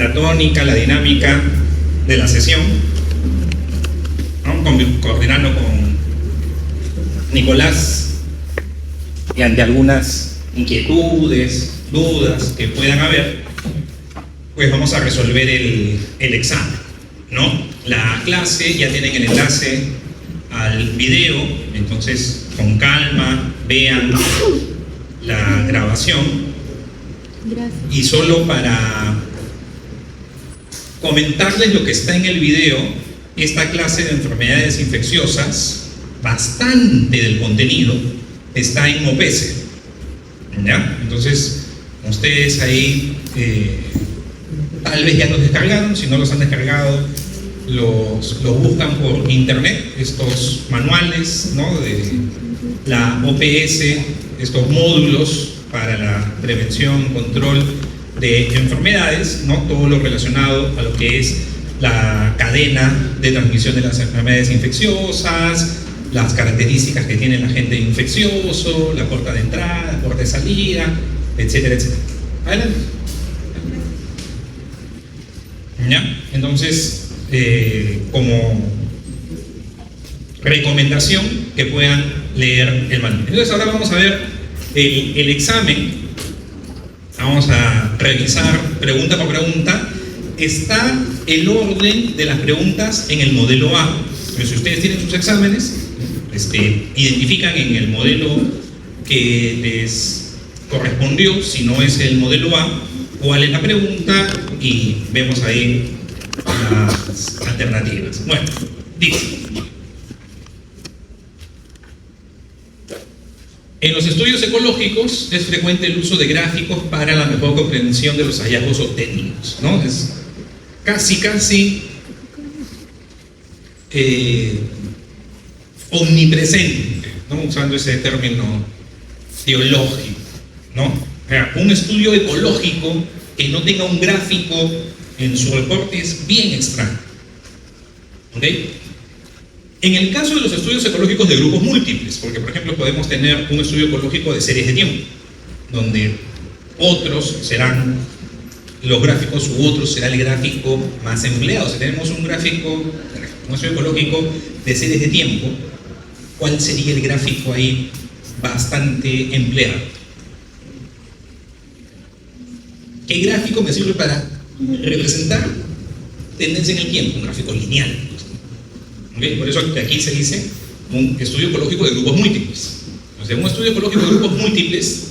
la tónica, la dinámica de la sesión, ¿no? Coordinando con Nicolás, y ante algunas inquietudes, dudas que puedan haber, pues vamos a resolver el examen, ¿no? La clase, ya tienen el enlace al video, entonces con calma vean la grabación. Gracias. Y solo para comentarles lo que está en el video, esta clase de enfermedades infecciosas, bastante del contenido está en OPS, ¿ya? Entonces, ustedes ahí tal vez ya los descargaron. Si no los han descargado, los buscan por internet, estos manuales, ¿no? De la OPS, estos módulos para la prevención, control de enfermedades, ¿no? Todo lo relacionado a lo que es la cadena de transmisión de las enfermedades infecciosas, las características que tiene el agente infeccioso, la puerta de entrada, la puerta de salida, etcétera, etcétera. Adelante. ¿Ya? Entonces, como recomendación, que puedan leer el manual. Entonces ahora vamos a ver el examen. Vamos a revisar pregunta por pregunta. Está el orden de las preguntas en el modelo A. Entonces, si ustedes tienen sus exámenes, identifican en el modelo que les correspondió, si no es el modelo A, cuál es la pregunta, y vemos ahí las alternativas. Bueno, dice: en los estudios ecológicos es frecuente el uso de gráficos para la mejor comprensión de los hallazgos obtenidos, ¿no? Es casi omnipresente, ¿no? Usando ese término teológico, ¿no? O sea, un estudio ecológico que no tenga un gráfico en su reporte es bien extraño, ¿ok? En el caso de los estudios ecológicos de grupos múltiples, porque por ejemplo podemos tener un estudio ecológico de series de tiempo, donde otros serán los gráficos u otros será el gráfico más empleado. Si tenemos un estudio ecológico de series de tiempo, ¿cuál sería el gráfico ahí bastante empleado? ¿Qué gráfico me sirve para representar tendencia en el tiempo? Un gráfico lineal. ¿Okay? Por eso aquí se dice un estudio ecológico de grupos múltiples. Entonces, un estudio ecológico de grupos múltiples,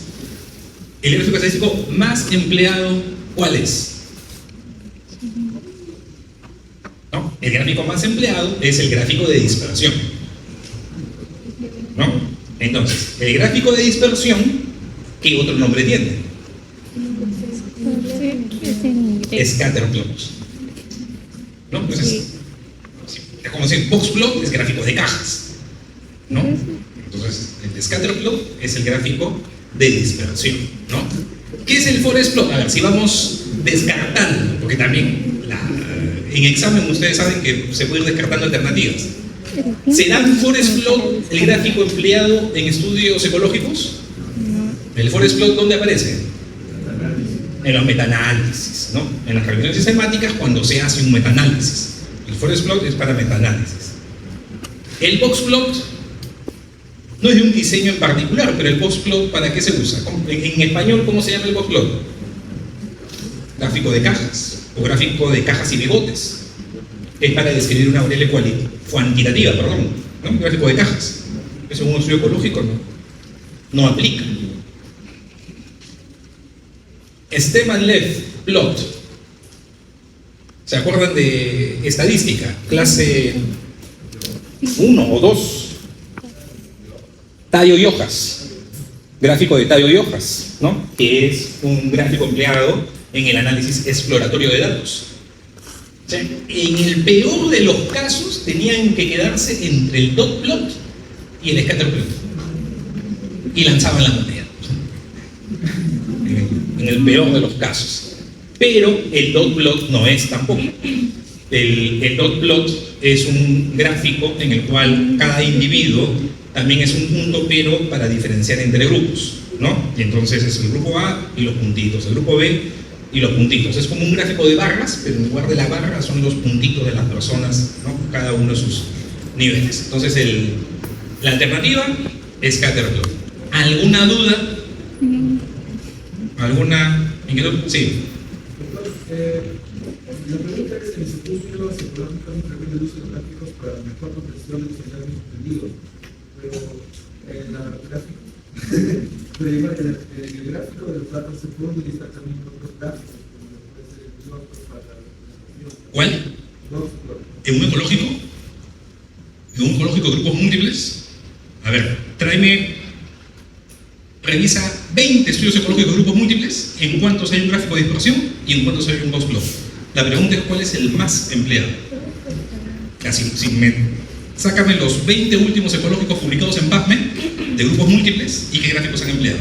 el gráfico estadístico más empleado, ¿cuál es? ¿No? El gráfico más empleado es el gráfico de dispersión, ¿no? Entonces, el gráfico de dispersión, ¿qué otro nombre tiene? Scatterplot, ¿no? Entonces, es como decir, boxplot es gráfico de cajas, ¿no? Entonces, el scatterplot es el gráfico de dispersión, ¿no? ¿Qué es el forest plot? A ver, si vamos descartando, porque también en examen ustedes saben que se puede ir descartando alternativas. ¿Será un forest plot el gráfico empleado en estudios ecológicos? ¿El forest plot dónde aparece? En los metaanálisis, ¿no? En las revisiones sistemáticas, cuando se hace un metaanálisis. El forest plot es para metaanálisis. El box plot no es de un diseño en particular, pero el box plot, ¿para qué se usa? En español, ¿cómo se llama el box plot? Gráfico de cajas, o gráfico de cajas y bigotes. Es para describir una variable cuantitativa, perdón, ¿no? Un gráfico de cajas. Eso en un estudio ecológico no aplica. Stemanlev plot. ¿Se acuerdan de estadística? Clase 1 o 2. Tallo y hojas. Gráfico de tallo y hojas, ¿no? Que es un gráfico empleado en el análisis exploratorio de datos. O sea, en el peor de los casos tenían que quedarse entre el dot plot y el scatterplot. Y lanzaban la moneda. En el peor de los casos. Pero el dot plot no es tampoco. El dot plot es un gráfico en el cual cada individuo también es un punto, pero para diferenciar entre grupos, ¿no? Y entonces es el grupo A y los puntitos, el grupo B y los puntitos. Es como un gráfico de barras, pero en lugar de la barra son los puntitos de las personas, ¿no? Cada uno de sus niveles. Entonces la alternativa es Scatterplot. ¿Alguna duda? ¿Alguna inquietud? Sí. La pregunta es: ¿el estudio psicológicamente recomienda el uso de gráficos para mejor comprensión de los hallazgos entendidos? Pero en la gráfica, pero igual en el gráfico de los datos se puede utilizar también otros gráficos, como puede ser el bloque para la representación. ¿Cuál? ¿En un ecológico? ¿En un ecológico de grupos múltiples? A ver, revisa 20 estudios ecológicos de grupos múltiples, en cuántos hay un gráfico de dispersión y en cuántos hay un box plot. La pregunta es: ¿cuál es el más empleado? Sácame los 20 últimos ecológicos publicados en PubMed de grupos múltiples y qué gráficos han empleado.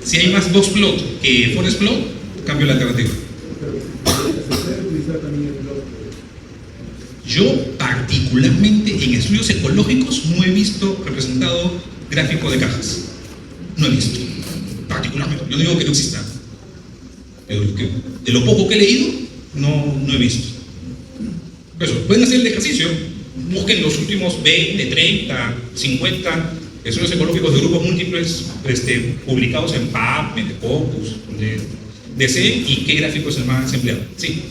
Si hay más box plot que forest plot, cambio la alternativa. Yo particularmente en estudios ecológicos no he visto representado gráfico de cajas. No he visto, particularmente. Yo digo que no exista. Pero de lo poco que he leído, no he visto. Por eso, pueden hacer el ejercicio. Busquen los últimos 20, 30, 50 estudios ecológicos de grupos múltiples publicados en PubMed, de Scopus, de DC, y qué gráfico es el más empleado. Sí.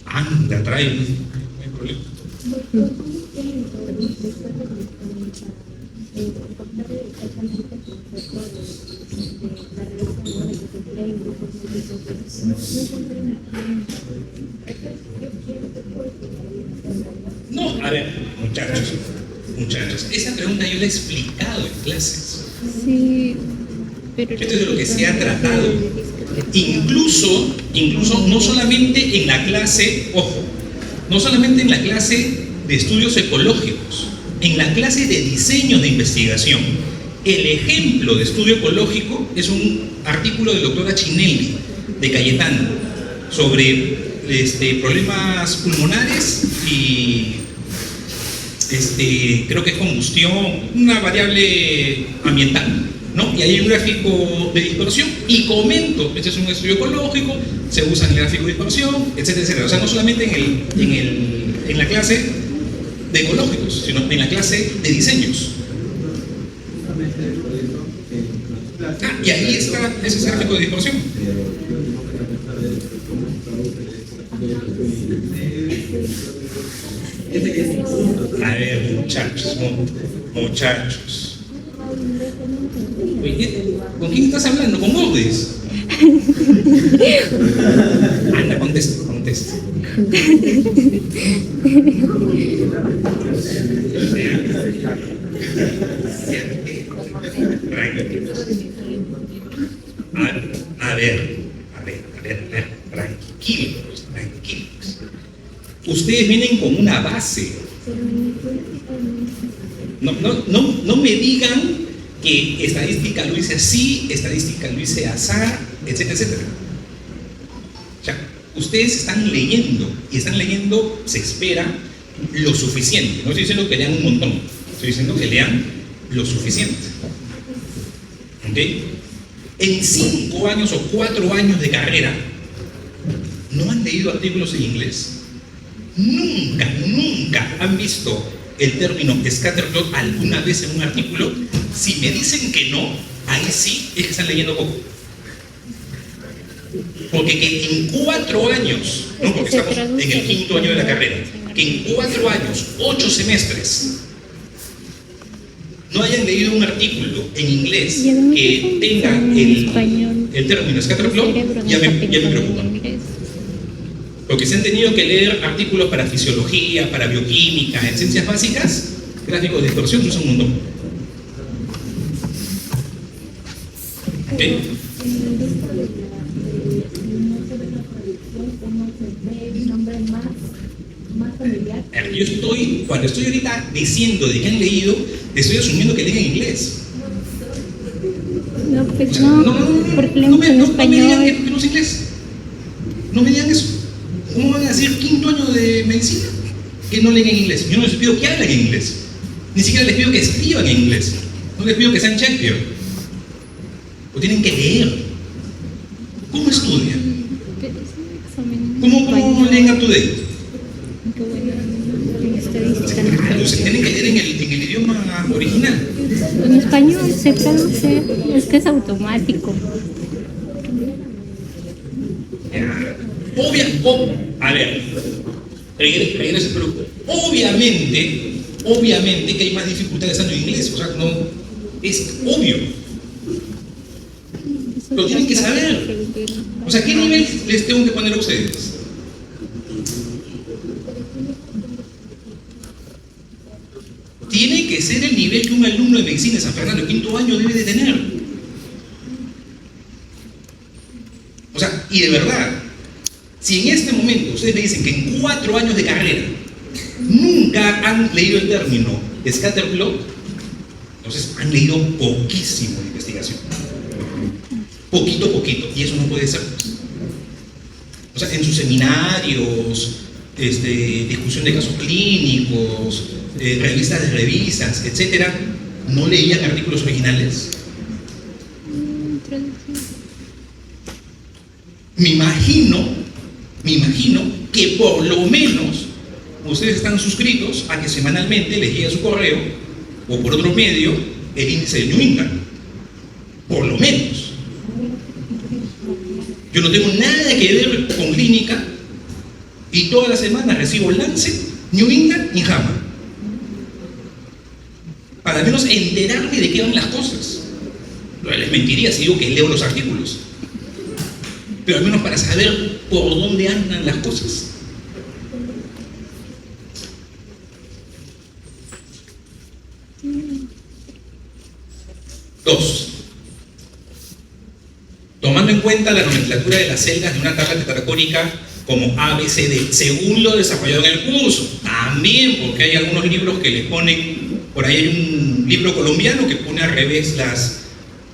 Anda, trae. No hay problema. No, a ver, muchachos, esa pregunta yo la he explicado en clases. Sí, pero esto es de lo que se ha tratado. Incluso no solamente en la clase, ojo, no solamente en la clase de estudios ecológicos, en la clase de diseño de investigación. El ejemplo de estudio ecológico es un artículo del doctor Achinelli, de Cayetano, sobre problemas pulmonares y creo que es combustión, una variable ambiental, ¿no? Y hay un gráfico de dispersión y comento: este es un estudio ecológico, se usa en el gráfico de dispersión, etcétera, etcétera. O sea, no solamente en la clase de ecológicos, sino en la clase de diseños. Y ahí está ese gráfico de dispersión. A ver, muchachos. Oye, ¿con quién estás hablando? ¿Con Gordes? Anda, contesta. A ver, tranquilos. Ustedes vienen con una base. No me digan que estadística lo hice así, estadística lo hice asá, etcétera, etcétera. O sea, ustedes están leyendo, y están leyendo, se espera, lo suficiente. No estoy diciendo que lean un montón, estoy diciendo que lean lo suficiente. ¿Ok? En 5 años o 4 años de carrera, ¿no han leído artículos en inglés? Nunca han visto el término scatterplot alguna vez en un artículo. Si me dicen que no, ahí sí es que están leyendo poco. Porque que en 4 años, no, porque estamos en el 5.º año de la carrera, que en 4 años, 8 semestres, no hayan leído un artículo en inglés que tenga el término scatterplot, ya me preocupa. Porque se han tenido que leer artículos para fisiología, para bioquímica, en ciencias básicas, gráficos de dispersión se usan un montón. ¿Ok? Cuando estoy ahorita diciendo de que han leído, estoy asumiendo que leen en inglés. No, pues no, porque leemos en español. No me digan que no es inglés. No me digan eso. ¿Cómo van a decir 5.º año de medicina que no leen en inglés? Yo no les pido que hablen en inglés. Ni siquiera les pido que escriban en inglés. No les pido que sean Shakespeare. o tienen que leer. ¿Cómo estudian? Pero es un examen. ¿Cómo leen up to date? Qué bueno, en estadística. Claro, se tienen que leer en el idioma original. En español se traduce, es que es automático. A ver, regreso, pero obviamente que hay más dificultades estando en inglés, o sea, no, es obvio. Lo tienen que saber. O sea, ¿qué nivel les tengo que poner a ustedes? Tiene que ser el nivel que un alumno de medicina de San Fernando, quinto año, debe de tener. O sea, y de verdad, si en este momento ustedes me dicen que en 4 años de carrera nunca han leído el término scatterplot, entonces han leído poquísimo de investigación. Poquito, y eso no puede ser. O sea, en sus seminarios, discusión de casos clínicos, revistas de revistas, etcétera, ¿no leían artículos originales? Me imagino que por lo menos ustedes están suscritos a que semanalmente les llegue a su correo o por otro medio el índice de New England. Por lo menos. Yo no tengo nada que ver con clínica y todas las semanas recibo Lancet, New England y JAMA. Para al menos enterarme de qué van las cosas. Les mentiría si digo que leo los artículos. Pero al menos para saber por dónde andan las cosas. Dos, tomando en cuenta la nomenclatura de las celdas de una tabla tetracónica como A, B, C, D, según lo desarrollado en el curso. También porque hay algunos libros que le ponen, por ahí hay un libro colombiano que pone al revés las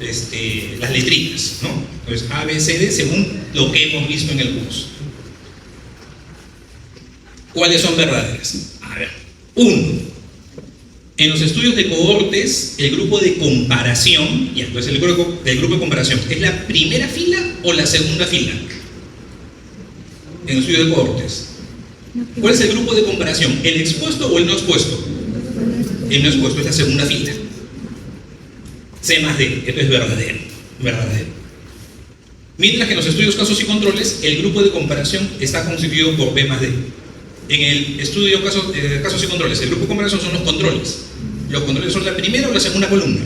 letritas, ¿no? Entonces A, B, C, D, según lo que hemos visto en el curso. ¿Cuáles son verdaderas? A ver, 1. En los estudios de cohortes, el grupo de comparación, ya, entonces el grupo de comparación, ¿es la primera fila o la segunda fila? En los estudios de cohortes. ¿Cuál es el grupo de comparación? ¿El expuesto o el no expuesto? El no expuesto es la segunda fila. C más D, esto es verdadero. Mientras que en los estudios casos y controles, el grupo de comparación está constituido por B más D. En el estudio casos y controles, el grupo de comparación son los controles. Los controles son la primera o la segunda columna.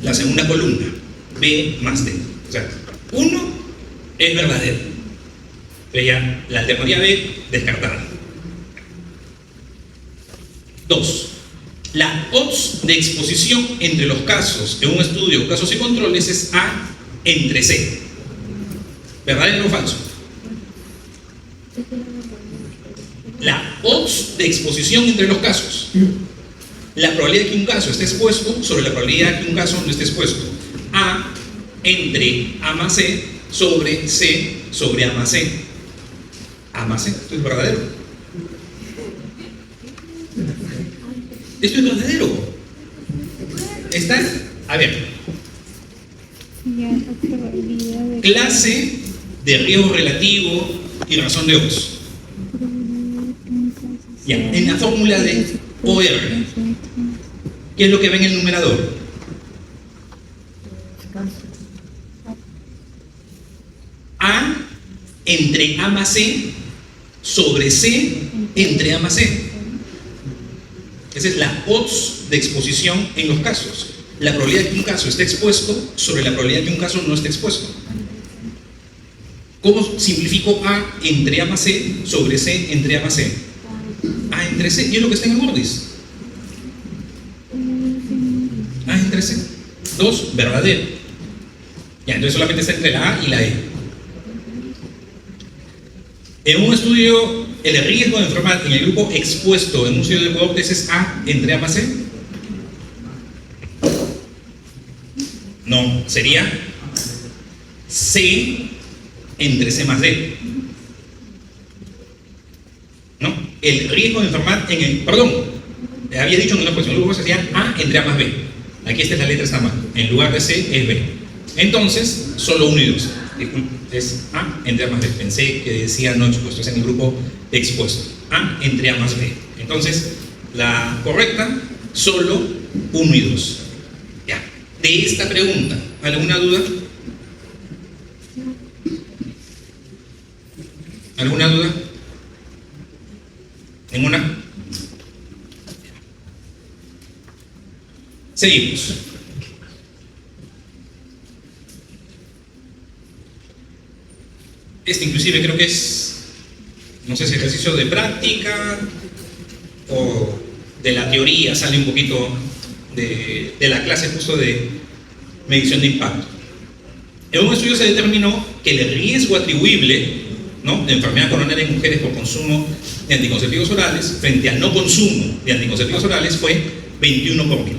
La segunda columna, B más D. O sea, 1 es verdadero. Pero ya, la alternativa B, descartada. 2. La odds de exposición entre los casos en un estudio casos y controles es A entre C. ¿Verdadero o falso? La odds de exposición entre los casos. La probabilidad de que un caso esté expuesto sobre la probabilidad de que un caso no esté expuesto. A entre A más C sobre C sobre A más C. A más C, esto es verdadero. Esto es verdadero. Está, a ver, clase de riesgo relativo y razón de odds. Ya, en la fórmula de OR, ¿qué es lo que ve en el numerador? A entre A más C sobre C entre A más C. Esa es la odds de exposición en los casos. La probabilidad de que un caso esté expuesto sobre la probabilidad de que un caso no esté expuesto. ¿Cómo simplifico A entre A más C sobre C entre A más C? A entre C, y es lo que está en el Mordis. A entre C. 2, verdadero. Ya, entonces solamente está entre la A y la E. En un estudio, el riesgo de enfermedad en el grupo expuesto en un estudio de cohortes es A entre A más C. No, sería C entre C más D. ¿No? El riesgo de enfermedad en el... Perdón, había dicho en una cuestión, luego sería A entre A más B. Aquí esta es la letra, está mal. En lugar de C es B. Entonces, solo 1 y 2. Disculpe, es A entre A más B. Pensé que decía no expuesto, es en el grupo expuesto. A entre A más B. Entonces, la correcta, solo 1 y 2. Ya. De esta pregunta, ¿alguna duda? ¿Alguna duda? ¿Ninguna? Seguimos. Este inclusive creo que es, no sé si ejercicio de práctica o de la teoría, sale un poquito de la clase justo de medición de impacto. En un estudio se determinó que el riesgo atribuible, ¿no?, de enfermedad coronaria en mujeres por consumo de anticonceptivos orales frente al no consumo de anticonceptivos orales fue 21 por 1000.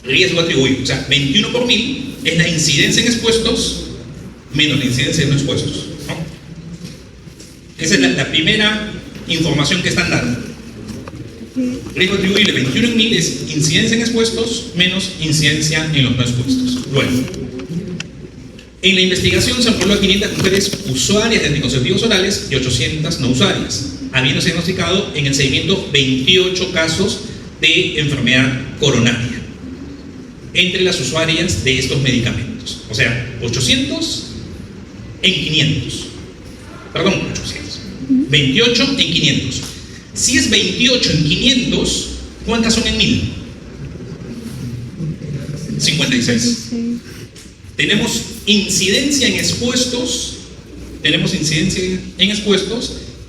Riesgo atribuible, o sea, 21 por 1000 es la incidencia en expuestos menos la incidencia en no expuestos, ¿no? Esa es la primera información que están dando. Riesgo atribuible 21 en 1000 es incidencia en expuestos menos incidencia en los no expuestos. Luego, en la investigación se enroló a 500 mujeres usuarias de anticonceptivos orales y 800 no usuarias, habiéndose diagnosticado en el seguimiento 28 casos de enfermedad coronaria entre las usuarias de estos medicamentos. O sea, 800 en 500. Perdón, 800. 28 en 500. Si es 28 en 500, ¿cuántas son en 1000? 56. Tenemos incidencia en expuestos,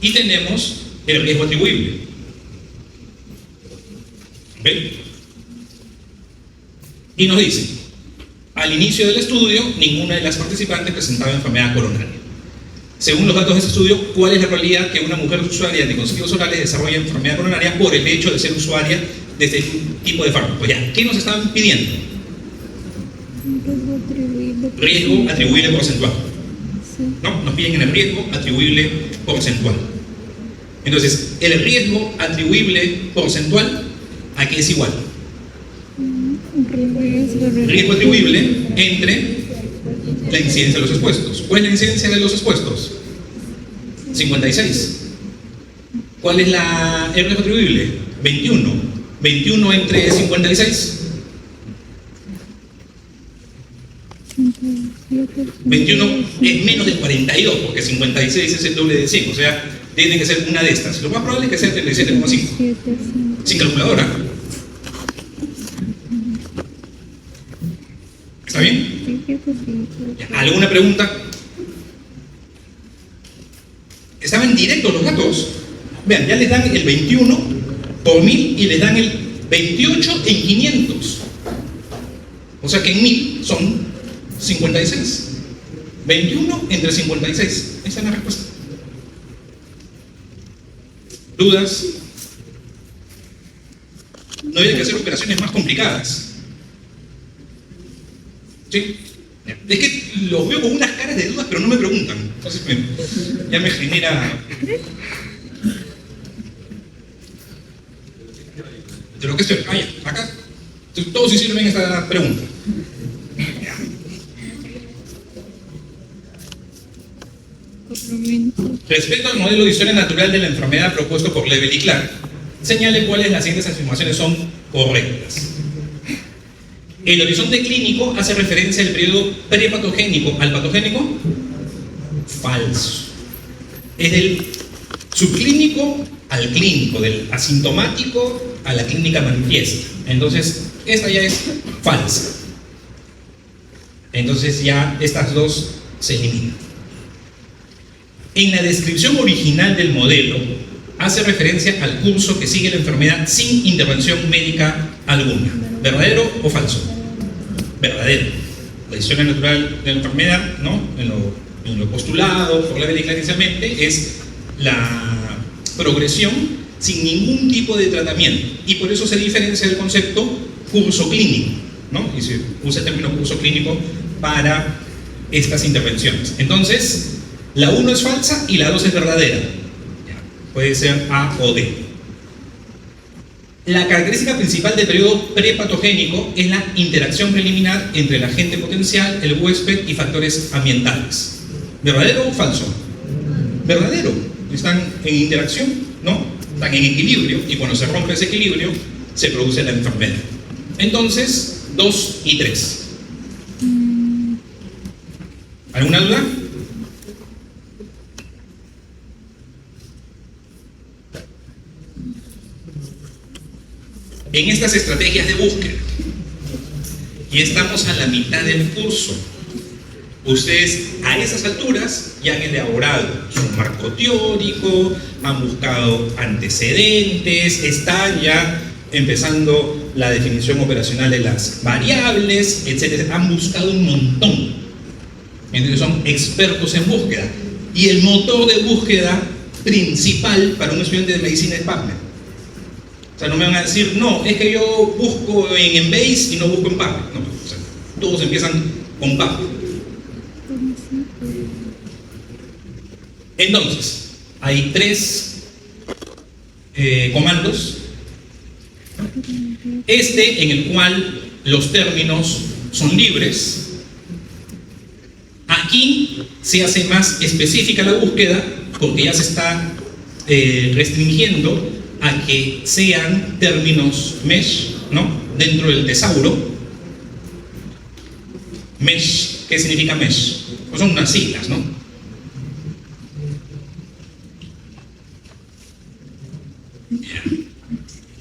y tenemos el riesgo atribuible. ¿Ven? Y nos dice, al inicio del estudio, ninguna de las participantes presentaba enfermedad coronaria. Según los datos de este estudio, ¿cuál es la probabilidad que una mujer usuaria de anticonceptivos orales desarrolle enfermedad coronaria por el hecho de ser usuaria de este tipo de fármaco? Ya, ¿qué nos estaban pidiendo? Riesgo atribuible porcentual. ¿No? Nos piden en el riesgo atribuible porcentual. Entonces, el riesgo atribuible porcentual, ¿a qué es igual? Riesgo atribuible entre la incidencia de los expuestos. ¿Cuál es la incidencia de los expuestos? 56. ¿Cuál es el riesgo atribuible? 21. 21 entre 56. 21 es menos de 42, porque 56 es el doble de 100, o sea, tiene que ser una de estas. Lo más probable es que sea 37,5. Sin calculadora. ¿Está bien? ¿Alguna pregunta? Estaban directos los datos. Vean, ya les dan el 21 por 1000 y les dan el 28 en 500. O sea que en 1000 son 56. 21 entre 56. Esa es la respuesta. ¿Dudas? No hay que hacer operaciones más complicadas. ¿Sí? Es que los veo con unas caras de dudas, pero no me preguntan. Entonces ya me genera... De lo que estoy... acá. Todos hicieron bien esta pregunta. Respecto al modelo de historia natural de la enfermedad propuesto por Lebel y Clark, señale cuáles las siguientes afirmaciones son correctas. El horizonte clínico hace referencia al periodo prepatogénico al patogénico. Falso. Es del subclínico al clínico, del asintomático a la clínica manifiesta. Entonces, esta ya es falsa. Entonces ya estas dos se eliminan. En la descripción original del modelo, hace referencia al curso que sigue la enfermedad sin intervención médica alguna. ¿Verdadero o falso? Verdadero. La historia natural de la enfermedad, ¿no?, en lo postulado por Lebel y Clark inicialmente, es la progresión sin ningún tipo de tratamiento. Y por eso se diferencia del concepto curso clínico, ¿no? Y se usa el término curso clínico para estas intervenciones. Entonces, la 1 es falsa y la 2 es verdadera. Puede ser A o D. La característica principal del periodo prepatogénico es la interacción preliminar entre el agente potencial, el huésped y factores ambientales. ¿Verdadero o falso? Verdadero. Están en interacción, ¿no? Están en equilibrio, y cuando se rompe ese equilibrio se produce la enfermedad. Entonces, 2 y 3. ¿Alguna duda? En estas estrategias de búsqueda, y estamos a la mitad del curso, ustedes a esas alturas ya han elaborado su marco teórico, han buscado antecedentes, están ya empezando la definición operacional de las variables, etc. Han buscado un montón. Entonces son expertos en búsqueda. Y el motor de búsqueda principal para un estudiante de medicina es PubMed. O sea, no me van a decir, no, es que yo busco en Embase y no busco en PubMed. No, o sea, todos empiezan con PubMed. Entonces, hay 3 comandos. Este en el cual los términos son libres. Aquí se hace más específica la búsqueda porque ya se está restringiendo a que sean términos mesh, ¿no? Dentro del tesauro. Mesh, ¿qué significa mesh? Pues son unas siglas, ¿no?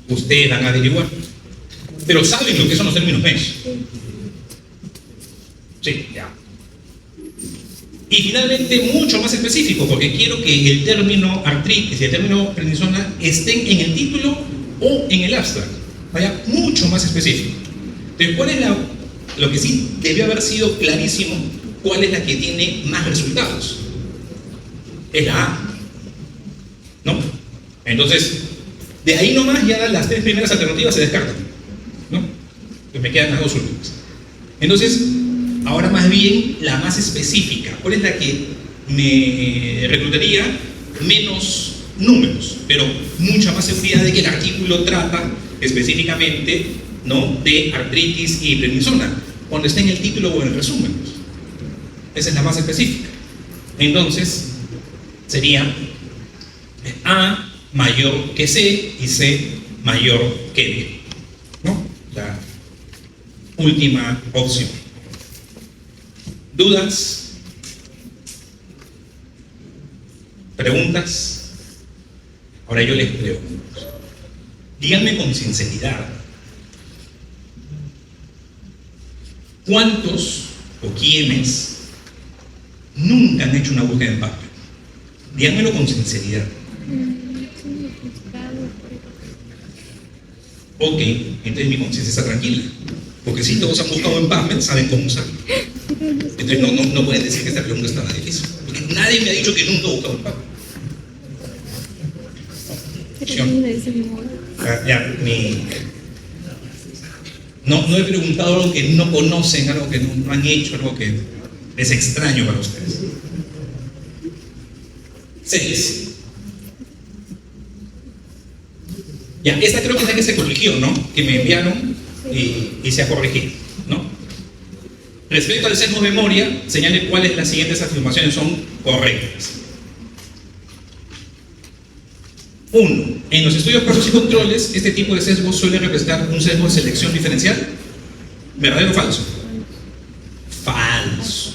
Ustedes van a averiguar. Pero saben lo que son los términos mesh. Sí, ya. Y finalmente, mucho más específico, porque quiero que el término artritis y el término prednisona estén en el título o en el abstract. Vaya, mucho más específico. Entonces, ¿cuál es lo que sí debió haber sido clarísimo? ¿Cuál es la que tiene más resultados? Es la A, ¿no? Entonces, de ahí nomás ya las 3 primeras alternativas se descartan, ¿no? Pues me quedan las 2 últimas. Entonces, ahora más bien la más específica. ¿Cuál es la que me reclutaría menos números, pero mucha más seguridad de que el artículo trata específicamente, ¿no?, de artritis y prednisona, cuando está en el título o en el resumen? Esa es la más específica. Entonces, sería A mayor que C y C mayor que D, ¿no? La última opción. ¿Dudas? ¿Preguntas? Ahora yo les pregunto. Díganme con sinceridad, ¿cuántos o quiénes nunca han hecho una búsqueda en PubMed? Díganmelo con sinceridad. Ok, entonces mi conciencia está tranquila, porque si todos han buscado en PubMed, saben cómo usarlo. Entonces no pueden decir que esta pregunta está nada difícil, porque nadie me ha dicho que nunca ha buscado en PubMed. No he preguntado algo que no conocen, algo que no han hecho, algo que es extraño para ustedes. 6. Ya, esta creo que es la que se corrigió, ¿no? Que me enviaron y se ha corregido, ¿no? Respecto al sesgo de memoria, señale cuáles las siguientes afirmaciones son correctas. 1. En los estudios pasos y controles, este tipo de sesgo suele representar un sesgo de selección diferencial. ¿Verdadero o falso? Falso,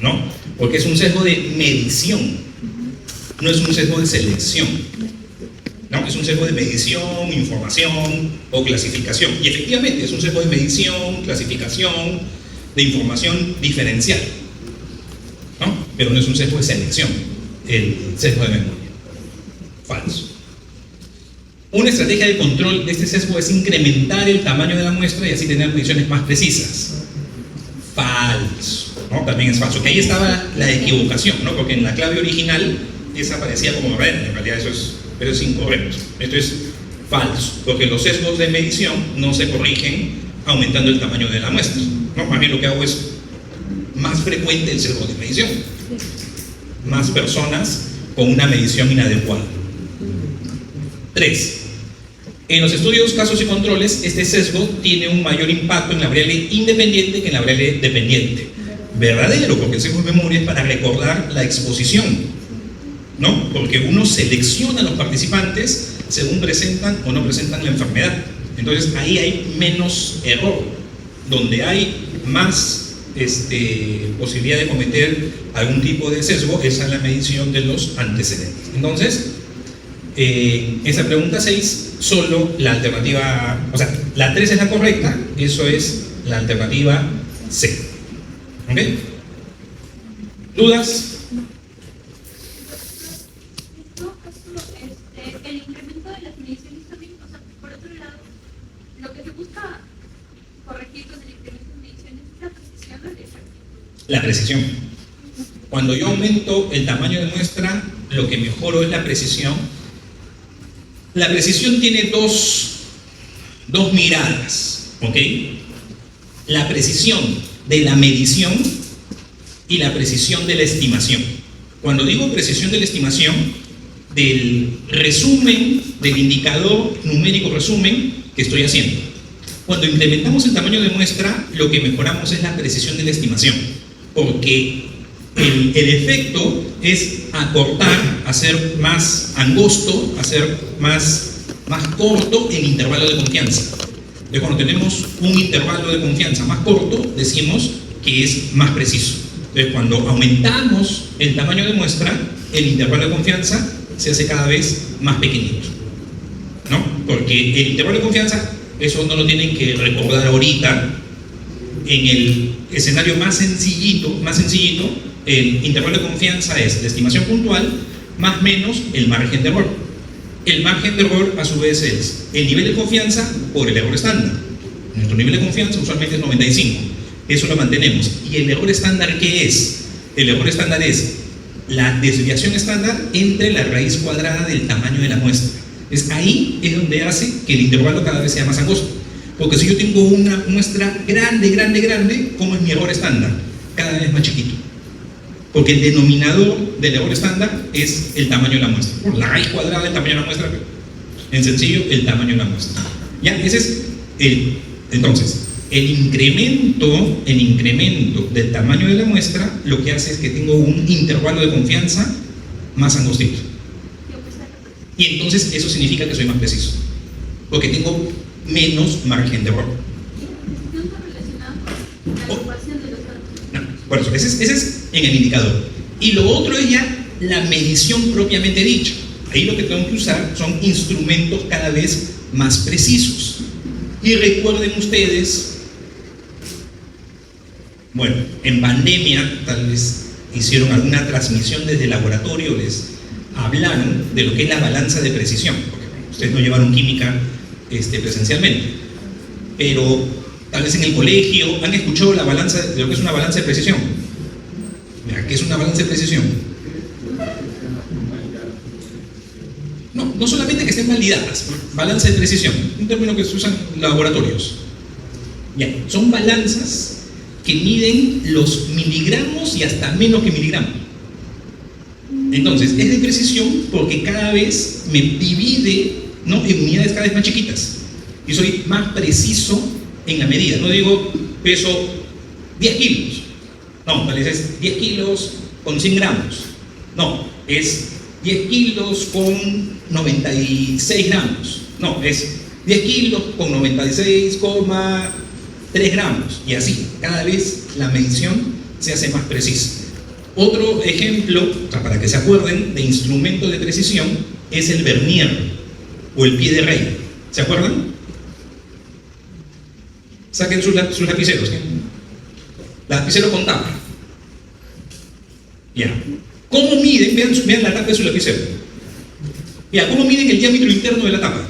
¿no? Porque es un sesgo de medición, no es un sesgo de selección, ¿no? Es un sesgo de medición, información o clasificación. Y efectivamente es un sesgo de medición, clasificación, de información diferencial, ¿no? Pero no es un sesgo de selección, el sesgo de memoria. Falso. Una estrategia de control de este sesgo es incrementar el tamaño de la muestra y así tener mediciones más precisas. Falso, ¿no? También es falso. Que ahí estaba la equivocación, ¿no? Porque en la clave original esa aparecía como verdadera, en realidad eso es incorrecto. Esto es falso, porque los sesgos de medición no se corrigen aumentando el tamaño de la muestra, ¿no? Más bien lo que hago es más frecuente el sesgo de medición. Más personas con una medición inadecuada. 3. En los estudios, casos y controles, este sesgo tiene un mayor impacto en la variable independiente que en la variable dependiente. Verdadero, porque el sesgo de memoria es para recordar la exposición, ¿no? Porque uno selecciona a los participantes según presentan o no presentan la enfermedad. Entonces ahí hay menos error. Donde hay más posibilidad de cometer algún tipo de sesgo es a la medición de los antecedentes. Entonces, esa pregunta 6, solo la alternativa, o sea, la 3 es la correcta, eso es la alternativa C. ¿Ok? ¿Dudas? El incremento de las mediciones también, o sea, por otro lado, lo que se busca corregir con el incremento de mediciones es la precisión o el efecto. La precisión. Cuando yo aumento el tamaño de muestra, lo que mejoro es la precisión. La precisión tiene dos miradas, ¿ok? La precisión de la medición y la precisión de la estimación. Cuando digo precisión de la estimación, del resumen, del indicador numérico resumen que estoy haciendo. Cuando incrementamos el tamaño de muestra, lo que mejoramos es la precisión de la estimación, porque el efecto es acortar, hacer más angosto, hacer más corto el intervalo de confianza. Entonces, cuando tenemos un intervalo de confianza más corto, decimos que es más preciso. Entonces, cuando aumentamos el tamaño de muestra, el intervalo de confianza se hace cada vez más pequeñito, ¿no? Porque el intervalo de confianza, eso no lo tienen que recordar ahorita. En el escenario más sencillito, el intervalo de confianza es la estimación puntual más menos el margen de error. El margen de error, a su vez, es el nivel de confianza por el error estándar. Nuestro nivel de confianza usualmente es 95. Eso lo mantenemos. ¿Y el error estándar qué es? El error estándar es la desviación estándar entre la raíz cuadrada del tamaño de la muestra. Ahí es donde hace que el intervalo cada vez sea más angosto. Porque si yo tengo una muestra grande, ¿cómo es mi error estándar? Cada vez más chiquito. Porque el denominador del error estándar es el tamaño de la muestra. Por la raíz cuadrada del tamaño de la muestra, en sencillo, el tamaño de la muestra. ¿Ya? Ese es entonces, el incremento del tamaño de la muestra lo que hace es que tengo un intervalo de confianza más angostito. Y entonces eso significa que soy más preciso. Porque tengo menos margen de error. ¿No está relacionado con la ocupación de los datos? No, por eso, ese es en el indicador. Y lo otro es ya la medición propiamente dicha. Ahí lo que tengo que usar son instrumentos cada vez más precisos. Y recuerden ustedes, bueno, en pandemia tal vez hicieron alguna transmisión desde el laboratorio, les hablaron de lo que es la balanza de precisión, porque ustedes no llevaron química presencialmente, pero tal vez en el colegio han escuchado de lo que es una balanza de precisión. Mira, ¿qué es una balanza de precisión? No solamente que estén validadas, balanza de precisión, un término que se usa en laboratorios. Ya, son balanzas que miden los miligramos y hasta menos que miligramos. Entonces, es de precisión porque cada vez me divide, ¿no?, en unidades cada vez más chiquitas. Y soy más preciso en la medida. No digo peso 10 kilos. No, tal vez es 10 kilos con 100 gramos. No, es 10 kilos con 96 gramos. No, es 10 kilos con 96,3 gramos. Y así, cada vez la medición se hace más precisa. Otro ejemplo, o sea, para que se acuerden, de instrumento de precisión es el vernier o el pie de rey. ¿Se acuerdan? Saquen sus lapiceros. Lapicero con tapa. Ya. ¿Cómo miden? Vean la tapa de su lapicero. Ya, ¿cómo miden el diámetro interno de la tapa?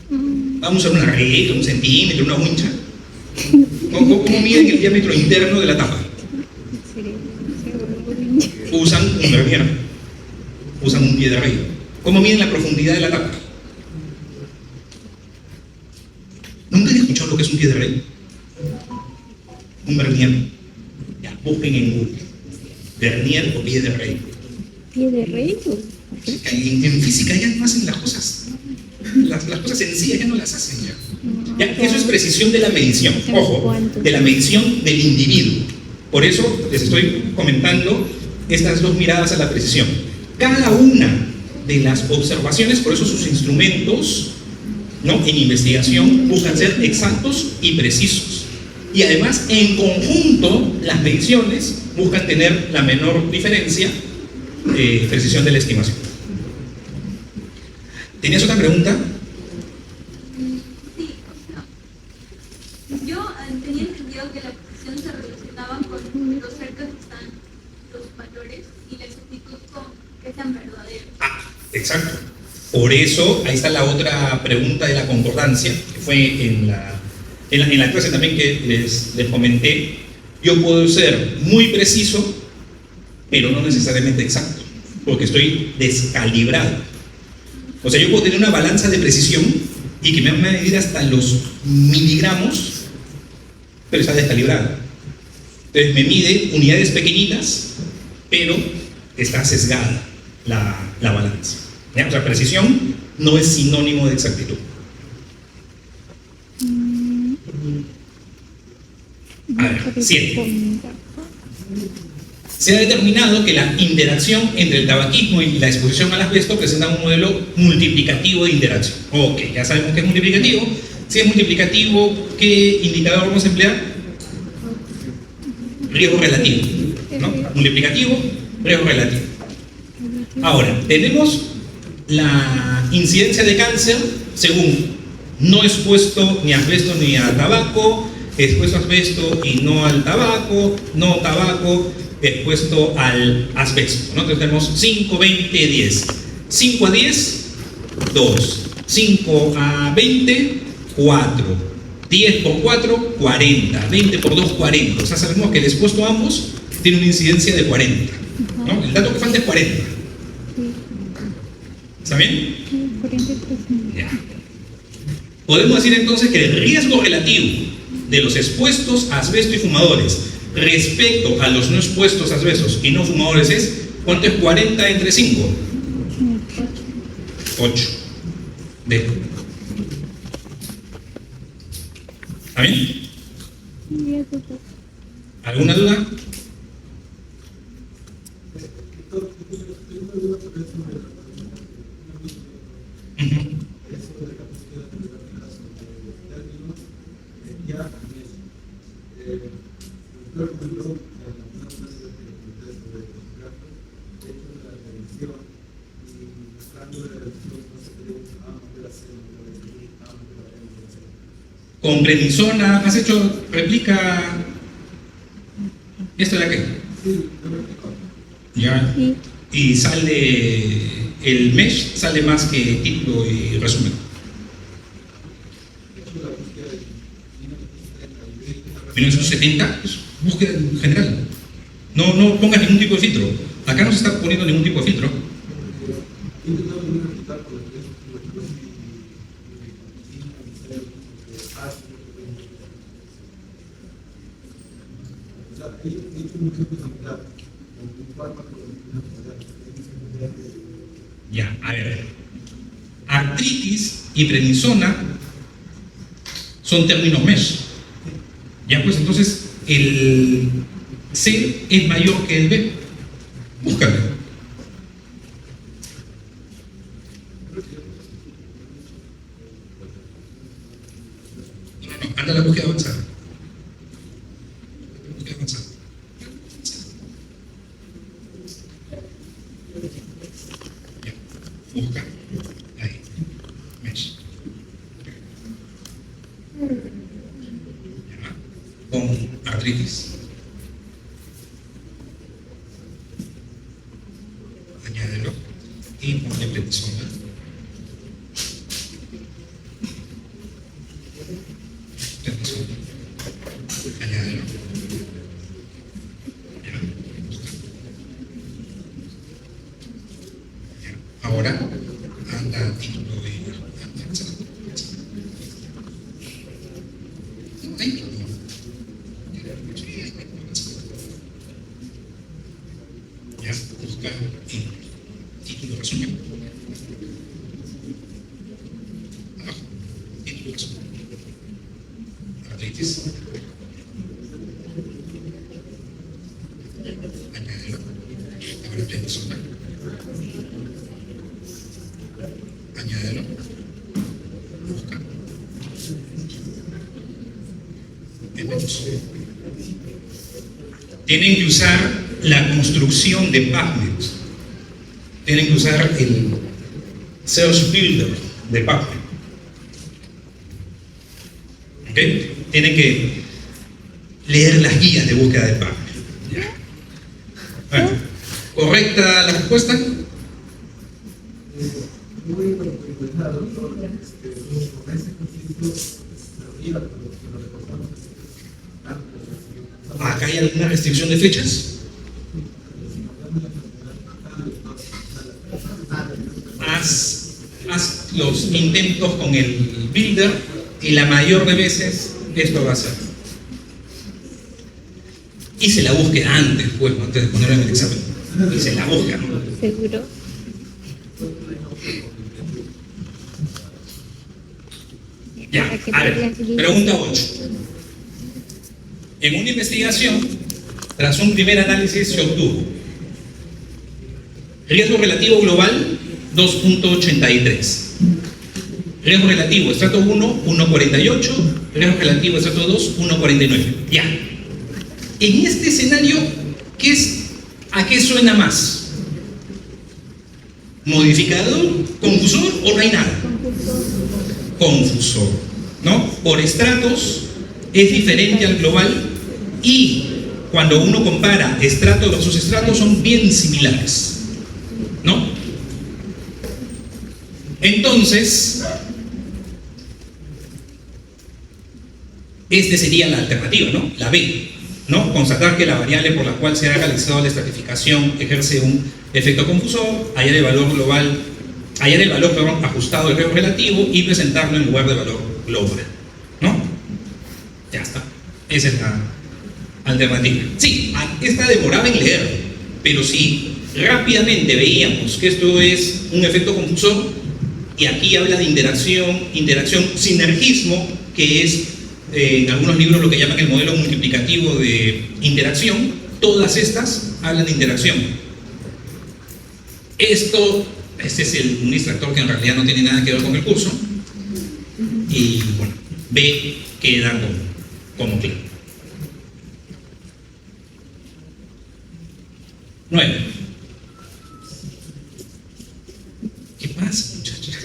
Vamos a usar una regla, un centímetro, una uncha. ¿Cómo miden el diámetro interno de la tapa? Usan un vernier, usan un pie de rey. ¿Cómo miden la profundidad de la tapa? ¿Nunca han escuchado lo que es un pie de rey? Un vernier. Ya, busquen en Google. Vernier o pie de rey. ¿Pie de rey? En física ya no hacen las cosas. Las cosas sencillas ya no las hacen ya. Ya, eso es precisión de la medición, ojo, de la medición del individuo. Por eso les estoy comentando estas dos miradas a la precisión. Cada una de las observaciones, por eso sus instrumentos, ¿no?, en investigación buscan ser exactos y precisos. Y además, en conjunto, las mediciones buscan tener la menor diferencia de precisión de la estimación. ¿Tenías otra pregunta? Sí, yo tenía entendido que la precisión se relacionaba con lo cerca que están los valores y la exactitud con que sean verdaderos. Ah, exacto. Por eso, ahí está la otra pregunta de la concordancia, que fue en la clase también que les comenté. Yo puedo ser muy preciso, pero no necesariamente exacto, porque estoy descalibrado. O sea, yo puedo tener una balanza de precisión y que me va a medir hasta los miligramos, pero está descalibrada. Entonces me mide unidades pequeñitas, pero está sesgada la balanza. ¿Ya? O sea, precisión no es sinónimo de exactitud. A ver, 7. Se ha determinado que la interacción entre el tabaquismo y la exposición al asbesto presenta un modelo multiplicativo de interacción. Ok, ya sabemos que es multiplicativo. Si es multiplicativo, ¿qué indicador vamos a emplear? Riesgo relativo, ¿no? Multiplicativo, riesgo relativo. Ahora, tenemos la incidencia de cáncer según no expuesto ni a asbesto ni a tabaco, expuesto a asbesto y no al tabaco, no tabaco, expuesto al asbesto, ¿no? Entonces tenemos 5, 20, 10. 5 a 10, 2. 5 a 20, 4. 10 por 4, 40. 20 por 2, 40. O sea, sabemos que el expuesto a ambos tiene una incidencia de 40, ¿no? El dato que falta es 40. ¿Está bien? Ya. Podemos decir entonces que el riesgo relativo de los expuestos a asbesto y fumadores respecto a los no expuestos a asbestos y no fumadores es, ¿cuánto es 40 entre 5? 8. D. ¿Está bien? ¿Alguna duda? Con prednisona, ¿has hecho réplica esto de aquí? Ya. Y sale el mesh, sale más que título y resumen. 1970, pues, búsqueda en general. No pongas ningún tipo de filtro. Acá no se está poniendo ningún tipo de filtro. Ya, a ver. Artritis y prednisona son términos mesh. Ya, pues entonces el C es mayor que el B. Búscalo. No, anda la búsqueda avanzada. Búsqueda avanzada. Ya, busca. Ahí. Mesh. Con artritis. Añádelo y ponle prednisona. Prednisona. Añádelo. Ya. Ahora anda título y ya, busca título resumen. Sinusitis. Añádelo. Ahora tengo sopa. Añádelo. Busca. Tenemos. Tienen que usar la construcción de PubMed. Tienen que usar el Search Builder de PubMed. ¿Ok? Tienen que leer las guías de búsqueda de PubMed. Ya. Bueno, ¿correcta la respuesta? Muy complementado, con ese conflicto arriba, lo reportamos. ¿Acá hay alguna restricción de fechas? Haz los intentos con el builder y la mayor de veces esto va a ser. Hice la búsqueda antes, pues, antes de ponerlo en el examen. Hice la búsqueda, ¿no? Seguro. Ya, a ver, pregunta 8. En una investigación, tras un primer análisis, se obtuvo riesgo relativo global 2.83, riesgo relativo estrato 1 1.48, riesgo relativo estrato 2 1.49. Ya. En este escenario, ¿a qué suena más? ¿Modificador, confusor o no hay nada? Confusor, ¿no? Por estratos es diferente al global y cuando uno compara estratos versus estratos son bien similares, ¿no? Entonces, esta sería la alternativa, ¿no? La B, ¿no? Constatar que la variable por la cual se ha realizado la estratificación ejerce un efecto confusor, hallar el valor global, ajustado del riesgo relativo y presentarlo en lugar de valor global, ¿no? Ya está. Esa es la alternativa. Sí, esta demoraba en leer, pero si rápidamente veíamos que esto es un efecto confusor y aquí habla de interacción, sinergismo, que es en algunos libros lo que llaman el modelo multiplicativo de interacción, todas estas hablan de interacción. Este es un distractor que en realidad no tiene nada que ver con el curso y bueno, B queda como claro. 9. ¿Qué pasa, muchachos?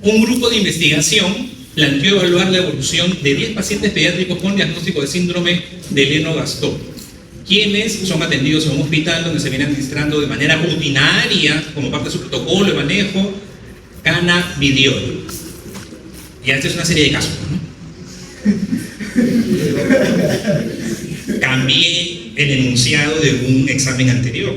Un grupo de investigación planteó evaluar la evolución de 10 pacientes pediátricos con diagnóstico de síndrome de Lennox-Gastaut, quienes son atendidos en un hospital donde se viene administrando de manera rutinaria, como parte de su protocolo de manejo, cannabidiol. Y esta es una serie de casos, ¿no? Cambié el enunciado de un examen anterior.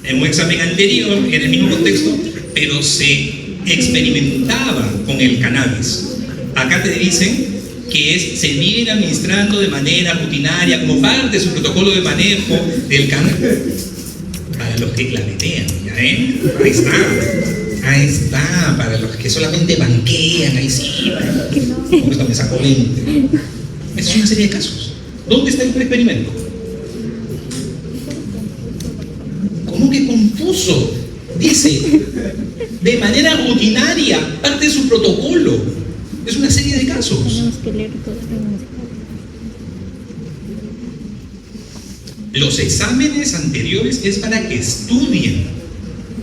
En un examen anterior, en el mismo contexto, pero se experimentaba con el cannabis. Acá te dicen que se viene administrando de manera rutinaria como parte de su protocolo de manejo del cannabis. Para los que clavetean, ¿ya ven? Ahí está, para los que solamente banquean, ahí sí, por esto me sacó 20. Esa es una serie de casos. ¿Dónde está el experimento? ¿Cómo que confuso? Dice, de manera rutinaria, parte de su protocolo. Es una serie de casos. Tenemos que leer todo. Los exámenes anteriores es para que estudien,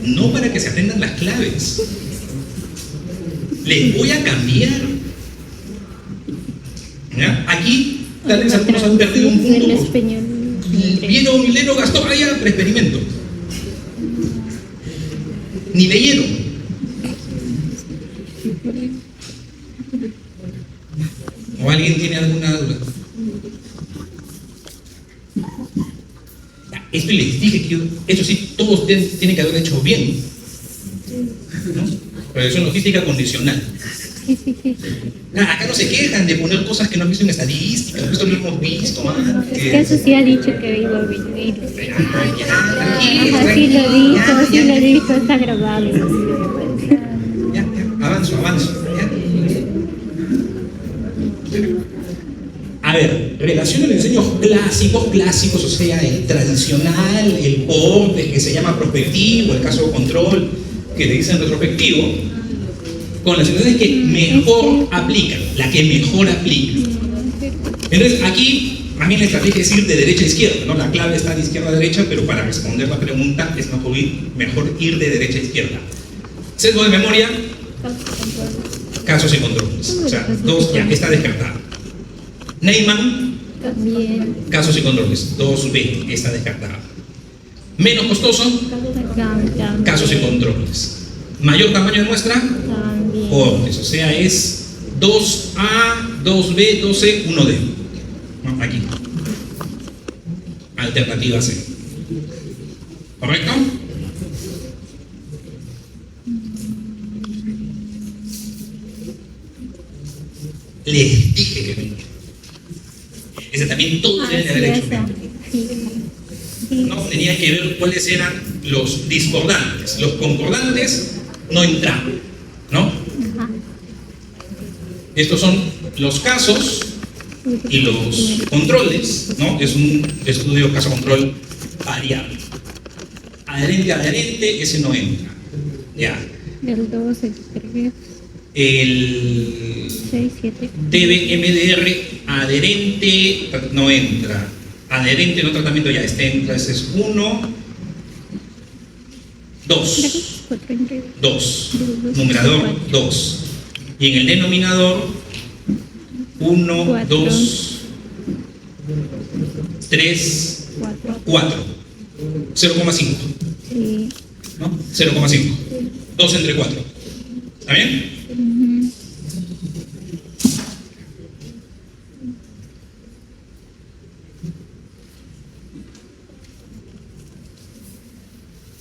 no para que se aprendan las claves. Les voy a cambiar. ¿Ya? Aquí tal vez algunos han perdido un punto. Vieron Lennox-Gastaut, preexperimento. Ni leyeron. ¿O alguien tiene alguna duda? Esto les dije que esto sí, todos tienen que haber hecho bien, ¿no? Revisión logística condicional. Acá no se quejan de poner cosas que no han visto en estadística, esto lo hemos visto antes. Es que eso sí ha dicho que iba a venir. Así lo dijo, está grabado. Ya, avanzo, ya. A ver, relaciona los diseños clásicos, o sea, el tradicional, el porte que se llama prospectivo, el caso de control que le dicen retrospectivo, con las situaciones que mejor aplican, la que mejor aplica. Entonces, aquí, más bien la estrategia es ir de derecha a izquierda, ¿no? La clave está de izquierda a derecha, pero para responder la pregunta es mejor ir de derecha a izquierda. Sesgo de memoria, casos y controles. O sea, dos ya está descartado. Neyman, También. casos y controles. 2B está descartado. Menos costoso, casos y controles. Mayor tamaño de muestra, También. cohortes. O sea, es 2A, 2B, 2C, 1D. ¿No? Aquí. Alternativa C. ¿Correcto? Les dije que venía. Ese también todo debe de haber hecho. No, tenía que ver cuáles eran los discordantes. Los concordantes no entraban, ¿no? Estos son los casos y los controles, ¿no? Es un estudio caso-control variable. Adherente a adherente, ese no entra. Ya. El 2, el 3, El 6, 7. TB-MDR adherente no entra. Adherente no tratamiento ya entra. Ese es 1, 2. 2. Numerador 2. Y en el denominador 1, 2, 3, 4. 0,5. Sí. ¿No? 0,5. 2 entre 4. ¿Está bien?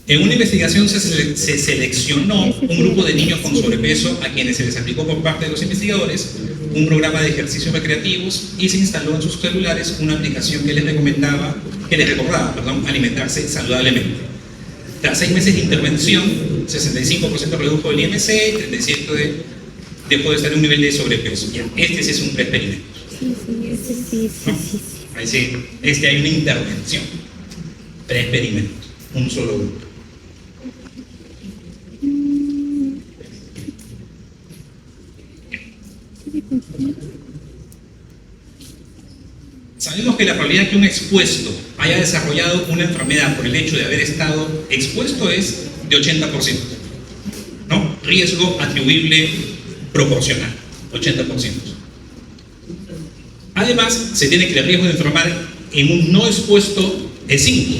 En una investigación se seleccionó un grupo de niños con sobrepeso a quienes se les aplicó por parte de los investigadores un programa de ejercicios recreativos y se instaló en sus celulares una aplicación que les recordaba, alimentarse saludablemente. Tras 6 meses de intervención, 65% redujo el IMC, 37% dejó de estar en un nivel de sobrepeso. Ya, este sí es un preexperimento. Sí. Ahí sí, hay una intervención. Preexperimento, un solo grupo. Sabemos que la probabilidad que un expuesto haya desarrollado una enfermedad por el hecho de haber estado expuesto es de 80%, ¿no? Riesgo atribuible proporcional, 80%. Además, se tiene que el riesgo de enfermar en un no expuesto es 5.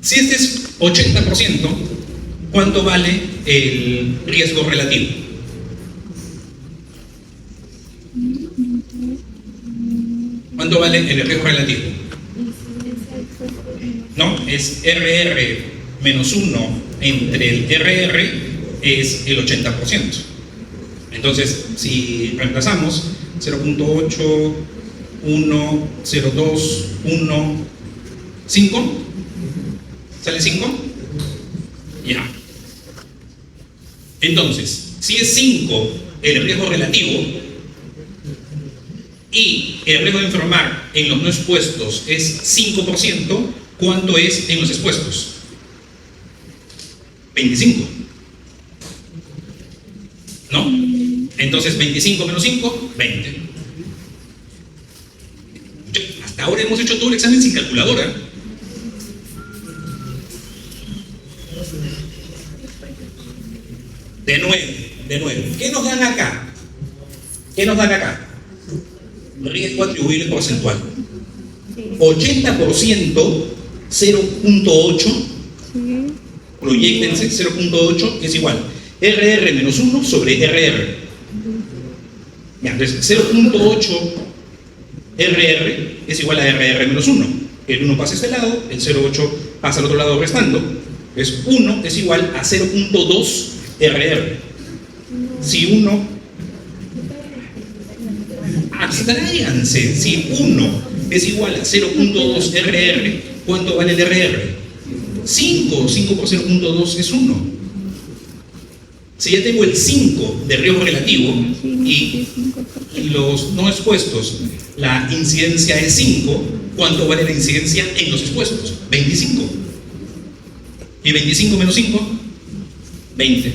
Si este es 80%, ¿cuánto vale el riesgo relativo? ¿Cuánto vale el riesgo relativo? No, es RR menos 1 entre el RR es el 80%. Entonces, si reemplazamos 0.8, 1, 0.2, 1, 5, ¿sale 5? Ya. Entonces, si es 5 el riesgo relativo, y el riesgo de enfermar en los no expuestos es 5%, ¿cuánto es en los expuestos? 25. ¿No? Entonces, 25 menos 5, 20. Hasta ahora hemos hecho todo el examen sin calculadora. De nuevo. ¿Qué nos dan acá? Riesgo atribuible porcentual. 80%, 0.8, proyectense 0.8 es igual RR menos 1 sobre RR. Ya, entonces 0.8 RR es igual a RR menos 1. El 1 pasa a este lado, el 0.8 pasa al otro lado restando. Entonces 1 es igual a 0.2 RR. Si 1 abstráiganse, si 1 es igual a 0.2 RR, ¿cuánto vale el RR? 5 por 0.2 es 1. Si ya tengo el 5 de riesgo relativo y los no expuestos la incidencia es 5, ¿cuánto vale la incidencia en los expuestos? 25. ¿Y 25 menos 5? 20.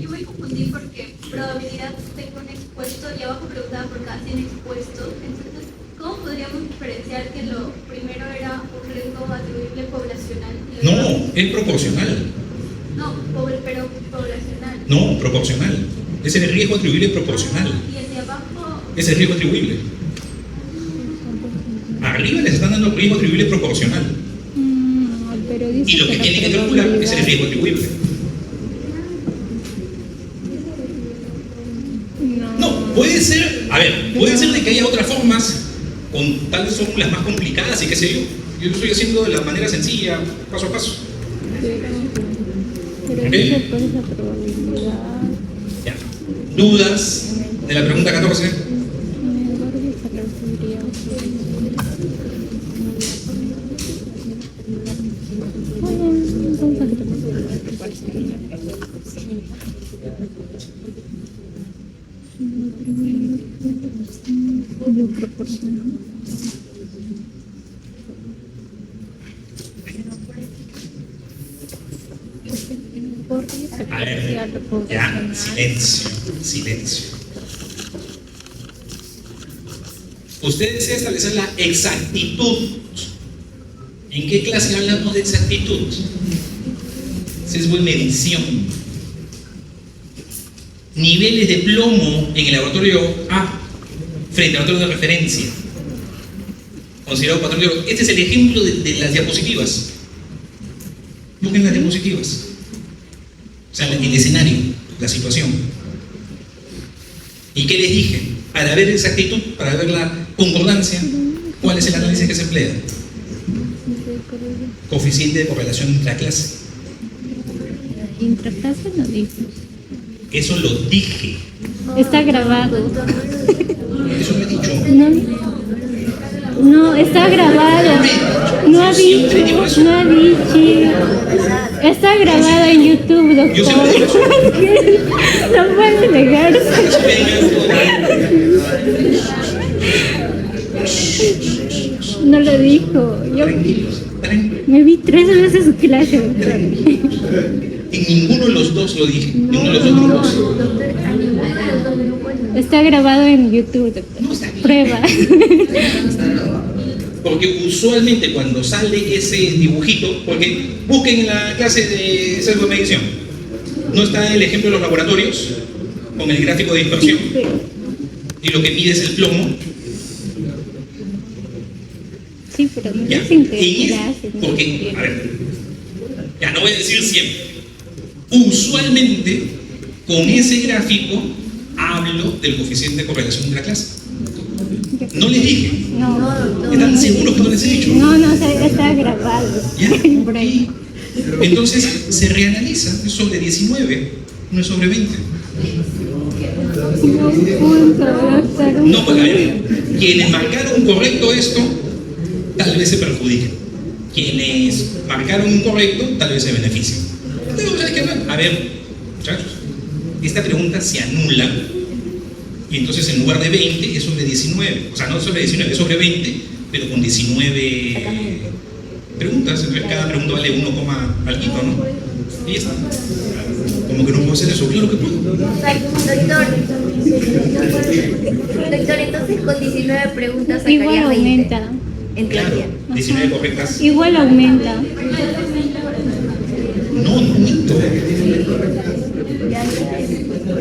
Yo me confundí porque probabilidad tengo un expuesto y abajo preguntaba por cada 100 expuestos. Entonces, ¿cómo podríamos diferenciar que lo primero era un riesgo atribuible poblacional? Y lo No, es proporcional. No, pero poblacional. No, proporcional. Es el riesgo atribuible proporcional. Y el de abajo, Es el riesgo atribuible. Arriba les están dando riesgo atribuible proporcional. Pero dice Y lo que la tienen que calcular es el probabilidad- riesgo atribuible. No, puede ser, a ver, puede ser de que haya otras formas con tales fórmulas más complicadas y qué sé yo. Yo lo estoy haciendo de la manera sencilla, paso a paso. Pero Ok. dice pues la probabilidad. Ya. ¿Dudas de la pregunta 14? A ver, ya, silencio, silencio. Usted desea establecer la exactitud. ¿En qué clase hablamos de exactitud? Sesgo de medición. Niveles de plomo en el laboratorio A frente al laboratorio de referencia. Considerado patrón de oro. Este es el ejemplo de las diapositivas. Busquen las diapositivas. O sea, el escenario, la situación. ¿Y qué les dije? Para ver exactitud, para ver la concordancia, ¿cuál es el análisis que se emplea? Coeficiente de correlación intraclase. Intraclase no dice. Eso lo dije. Está grabado. Eso lo he dicho. No, está grabado. No ha dicho, no ha dicho. Está grabado en YouTube, doctor. Yo siempre digo eso. No puede negarse. No lo dijo. Yo Tranquilos, tranquilos. me vi 3 veces su clase. En ninguno de los dos lo dije. En ninguno de los dos grupos. Está grabado en YouTube, doctor. No está bien. Prueba. Porque usualmente cuando sale ese dibujito, porque busquen en la clase de sesgo de medición, no está el ejemplo de los laboratorios con el gráfico de dispersión y lo que mide es el plomo. Sí, pero no Ya, dicen que en clase. no porque, sé a ver, ya no voy a decir siempre. Usualmente con ese gráfico hablo del coeficiente de correlación de la clase. No les dije. No, ¿Están seguros que no les he dicho? no, está grabado. ¿Ya? Prueba. Y entonces se reanaliza, es sobre 19, no es sobre 20. No, pues a ver, quienes marcaron correcto esto, tal vez se perjudiquen. Quienes marcaron incorrecto, tal vez se beneficien. Pero hay que ver. A ver, muchachos, esta pregunta se anula y entonces en lugar de 20 es sobre 19. O sea, no sobre 19, es sobre 20, pero con 19 preguntas. Entonces cada pregunta vale 1, alguito, ¿no? Y ya está. Como que no puedo hacer eso, claro que puedo. Doctor, entonces con 19 preguntas Igual sacaría 20. aumenta. En Claro, teoría. 19 correctas. Igual aumenta. No, no miento.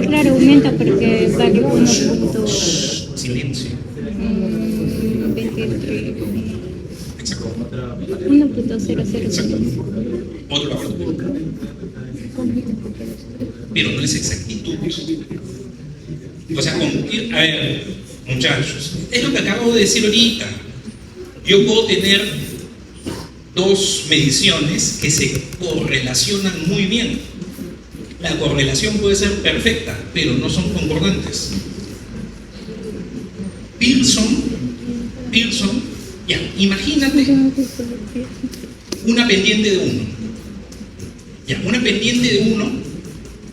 Claro, aumenta porque vale 1.23. Silencio. Exacto. 1.000. Otro laboratorio. Pero no es exactitud. O sea, a ver, muchachos, es lo que acabo de decir ahorita. Yo puedo tener dos mediciones que se correlacionan muy bien. La correlación puede ser perfecta, pero no son concordantes. Pearson, ya, imagínate una pendiente de 1. Ya, una pendiente de 1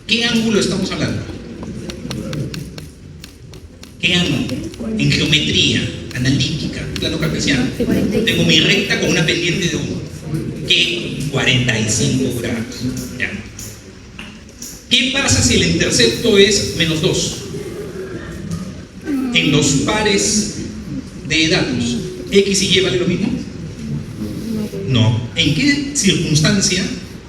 ¿Qué ángulo estamos hablando? ¿Qué ángulo? En geometría analítica, plano cartesiano. Tengo mi recta con una pendiente de 1. ¿Qué? 45 grados. Ya. ¿Qué pasa si el intercepto es menos 2? En los pares de datos, ¿X y Y vale lo mismo? No. ¿En qué circunstancia,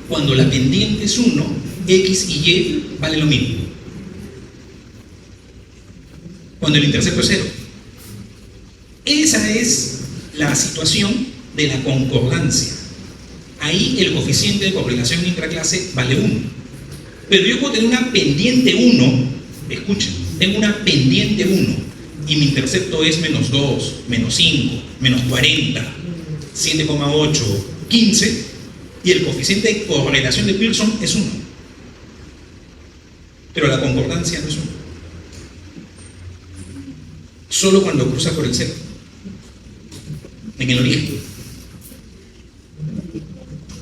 cuando la pendiente es 1, X y Y vale lo mismo? Cuando el intercepto es 0. Esa es la situación de la concordancia. Ahí el coeficiente de correlación intraclase vale 1. Pero yo puedo tener una pendiente 1, escuchen, tengo una pendiente 1 y mi intercepto es menos 2, menos 5, menos 40, 7,8, 15, y el coeficiente de correlación de Pearson es 1. Pero la concordancia no es 1. Solo cuando cruza por el 0. En el origen.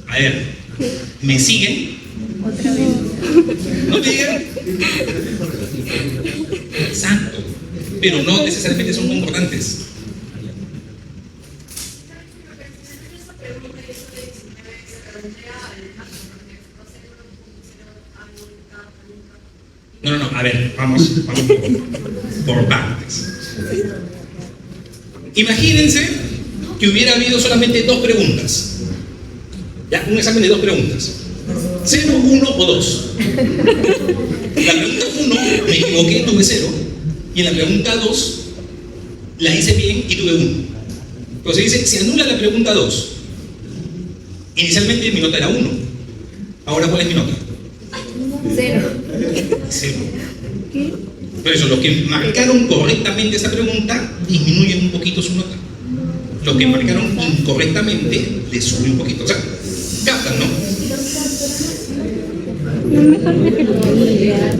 A ver, ¿me siguen? Otra vez. ¿No me digan? Exacto. Pero no necesariamente son concordantes. No, a ver, vamos por partes. Imagínense que hubiera habido solamente 2 preguntas. Ya, un examen de 2 preguntas. 0, 1 o 2. La pregunta 1 me equivoqué, tuve 0. Y en la pregunta 2 la hice bien y tuve 1. Entonces dice, se anula la pregunta 2. Inicialmente mi nota era 1. Ahora, ¿cuál es mi nota? 0. 0. Por eso, los que marcaron correctamente esa pregunta disminuyen un poquito su nota. Los que marcaron incorrectamente les sube un poquito. O sea, captan, ¿no? Lo mejor es que lo diga.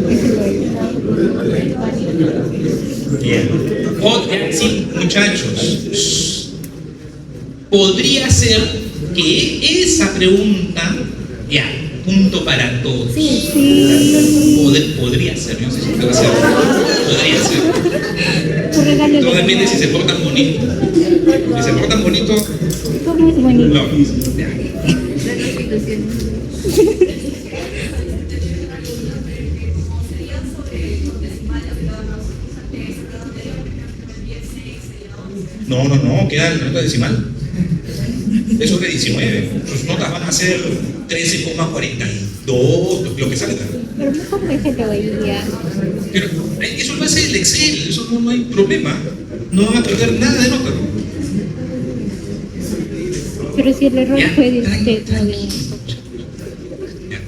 Bien. Sí, muchachos. Podría ser que esa pregunta, ya, punto para todos. Sí. Podría ser, yo no sé si puede ser. Podría ser. Tu regalo Todo de depende si se portan bonito. Si se portan bonito, ¿Cómo es bonito? no. Ya. La constitución. No, queda la nota decimal. Eso es de 19. Sus notas van a ser 13,42, lo que salga. Pero mejor déjate bailar. Pero eso lo hace el Excel, eso no hay problema. No van a perder nada de nota. Pero si el error Ya, fue de usted, no de tranquilo. nosotros. Ya.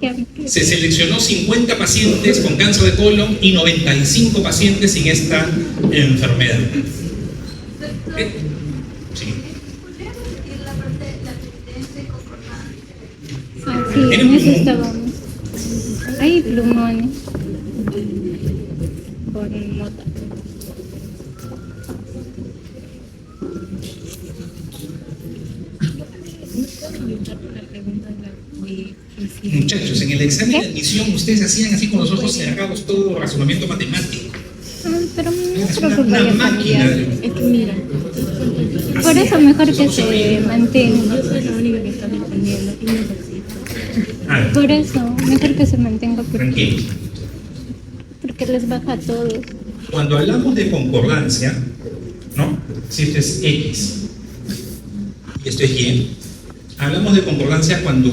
Ya, Se seleccionó 50 pacientes con cáncer de colon y 95 pacientes sin esta enfermedad. Doctor, Sí. ¿podría repetir la parte de la tendencia concordante? Ah, sí, en eso estábamos. Hay plumones. Por nota. Muchachos, en el examen de admisión ustedes hacían así con los ojos cerrados todo razonamiento matemático. Ah, pero no Es se una preocupe, máquina. es que mira. Por eso mejor que se mantenga. Yo soy la única que está defendiendo y necesito. A ver, Por eso, mejor que se mantenga tranquilos. porque les baja a todos. Cuando hablamos de concordancia, ¿no? Si esto es X y esto es Y, hablamos de concordancia cuando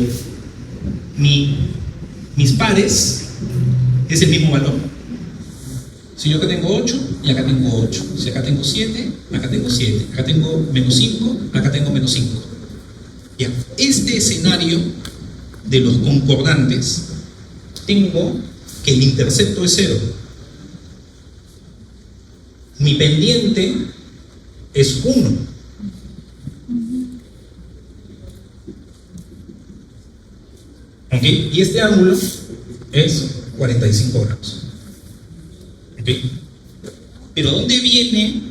mis pares es el mismo valor. Si yo acá tengo 8 y acá tengo 8, si acá tengo 7, acá tengo 7, acá tengo menos 5, acá tengo menos 5. Ya, este escenario de los concordantes, tengo que el intercepto es 0. Mi pendiente es 1. ¿Ok? Y este ángulo es 45 grados. ¿Ok? Pero ¿dónde viene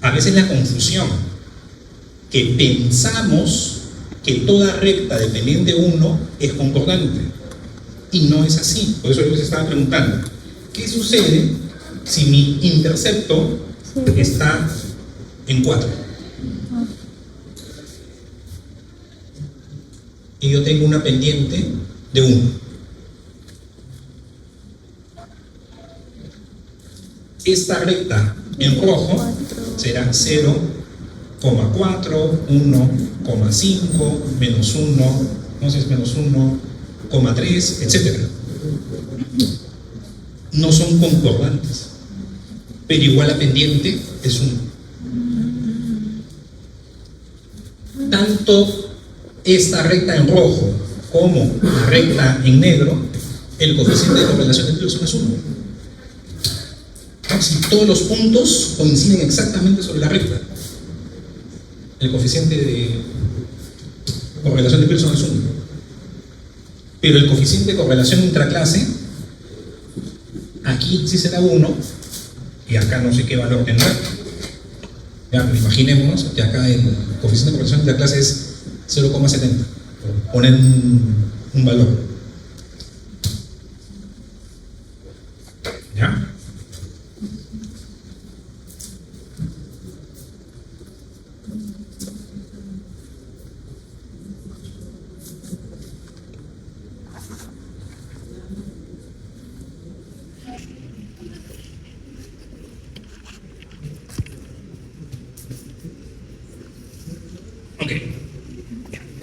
a veces la confusión? Que pensamos que toda recta dependiente de 1 es concordante. Y no es así. Por eso yo les estaba preguntando, ¿qué sucede si mi intercepto está en 4? Y yo tengo una pendiente de 1. Esta recta en rojo será 0,4, 1,5, menos 1, entonces menos 1,3, etc. No son concordantes, pero igual la pendiente es 1. Tanto esta recta en rojo como la recta en negro, el coeficiente de correlación entre ellos es 1. Si todos los puntos coinciden exactamente sobre la recta, el coeficiente de correlación de Pearson es 1. Pero el coeficiente de correlación intraclase, aquí sí será 1, y acá no sé qué valor tendrá. Ya, pero imaginémonos que acá el coeficiente de correlación intraclase es 0,70. Poner un valor. ¿Ya?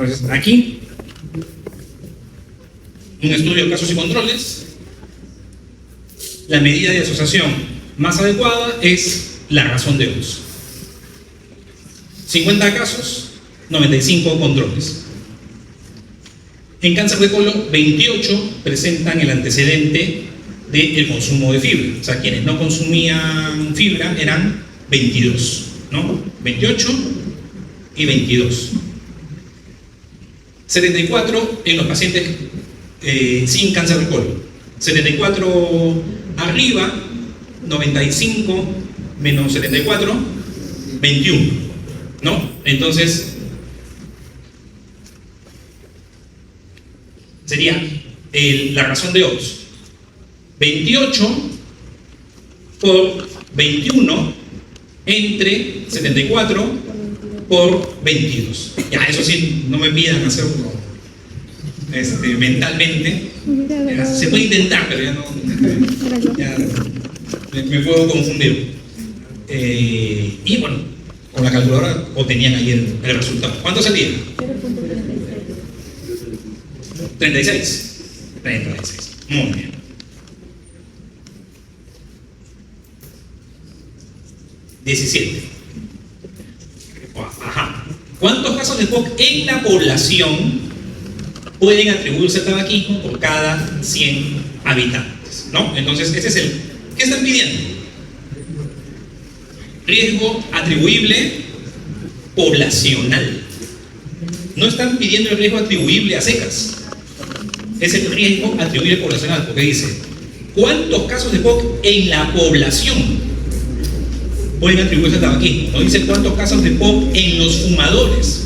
Entonces, aquí, un estudio de casos y controles, la medida de asociación más adecuada es la razón de Oz. 50 casos, 95 controles. En cáncer de colon, 28 presentan el antecedente del consumo de fibra. O sea, quienes no consumían fibra eran 22, ¿no? 28 y 22. 74 en los pacientes sin cáncer de colon. 74 arriba, 95 menos 74, 21, ¿no? Entonces, sería la razón de Oz. 28 por 21 entre 74 por 22. Ya, eso sí, no me pidan hacerlo mentalmente. Se puede intentar, pero ya no. Ya me puedo confundir. Y bueno, con la calculadora obtenían ahí el resultado. ¿Cuánto salía? 36. 36. Muy bien. Ajá. ¿Cuántos casos de POC en la población pueden atribuirse al tabaquismo por cada 100 habitantes? ¿No? Entonces, ese es el... ¿Qué están pidiendo? Riesgo atribuible poblacional. No están pidiendo el riesgo atribuible a secas. Es el riesgo atribuible poblacional, porque dice, ¿cuántos casos de POC en la población pueden atribuirse al tabaquismo? No dice cuántos casos de POC en los fumadores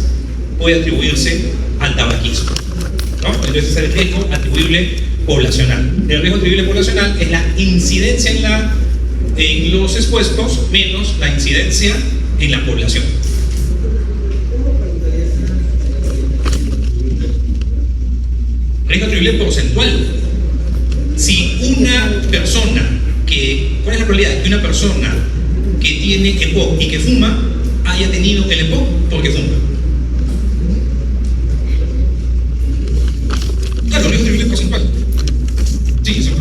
puede atribuirse al tabaquismo, ¿no? Entonces es el riesgo atribuible poblacional. El riesgo atribuible poblacional es la incidencia en los expuestos menos la incidencia en la población. Riesgo atribuible porcentual. Si una persona ¿cuál es la probabilidad que una persona que tiene EPOC y que fuma haya tenido el EPOC porque fuma? Claro, riesgo atribuible porcentual. Sí, eso es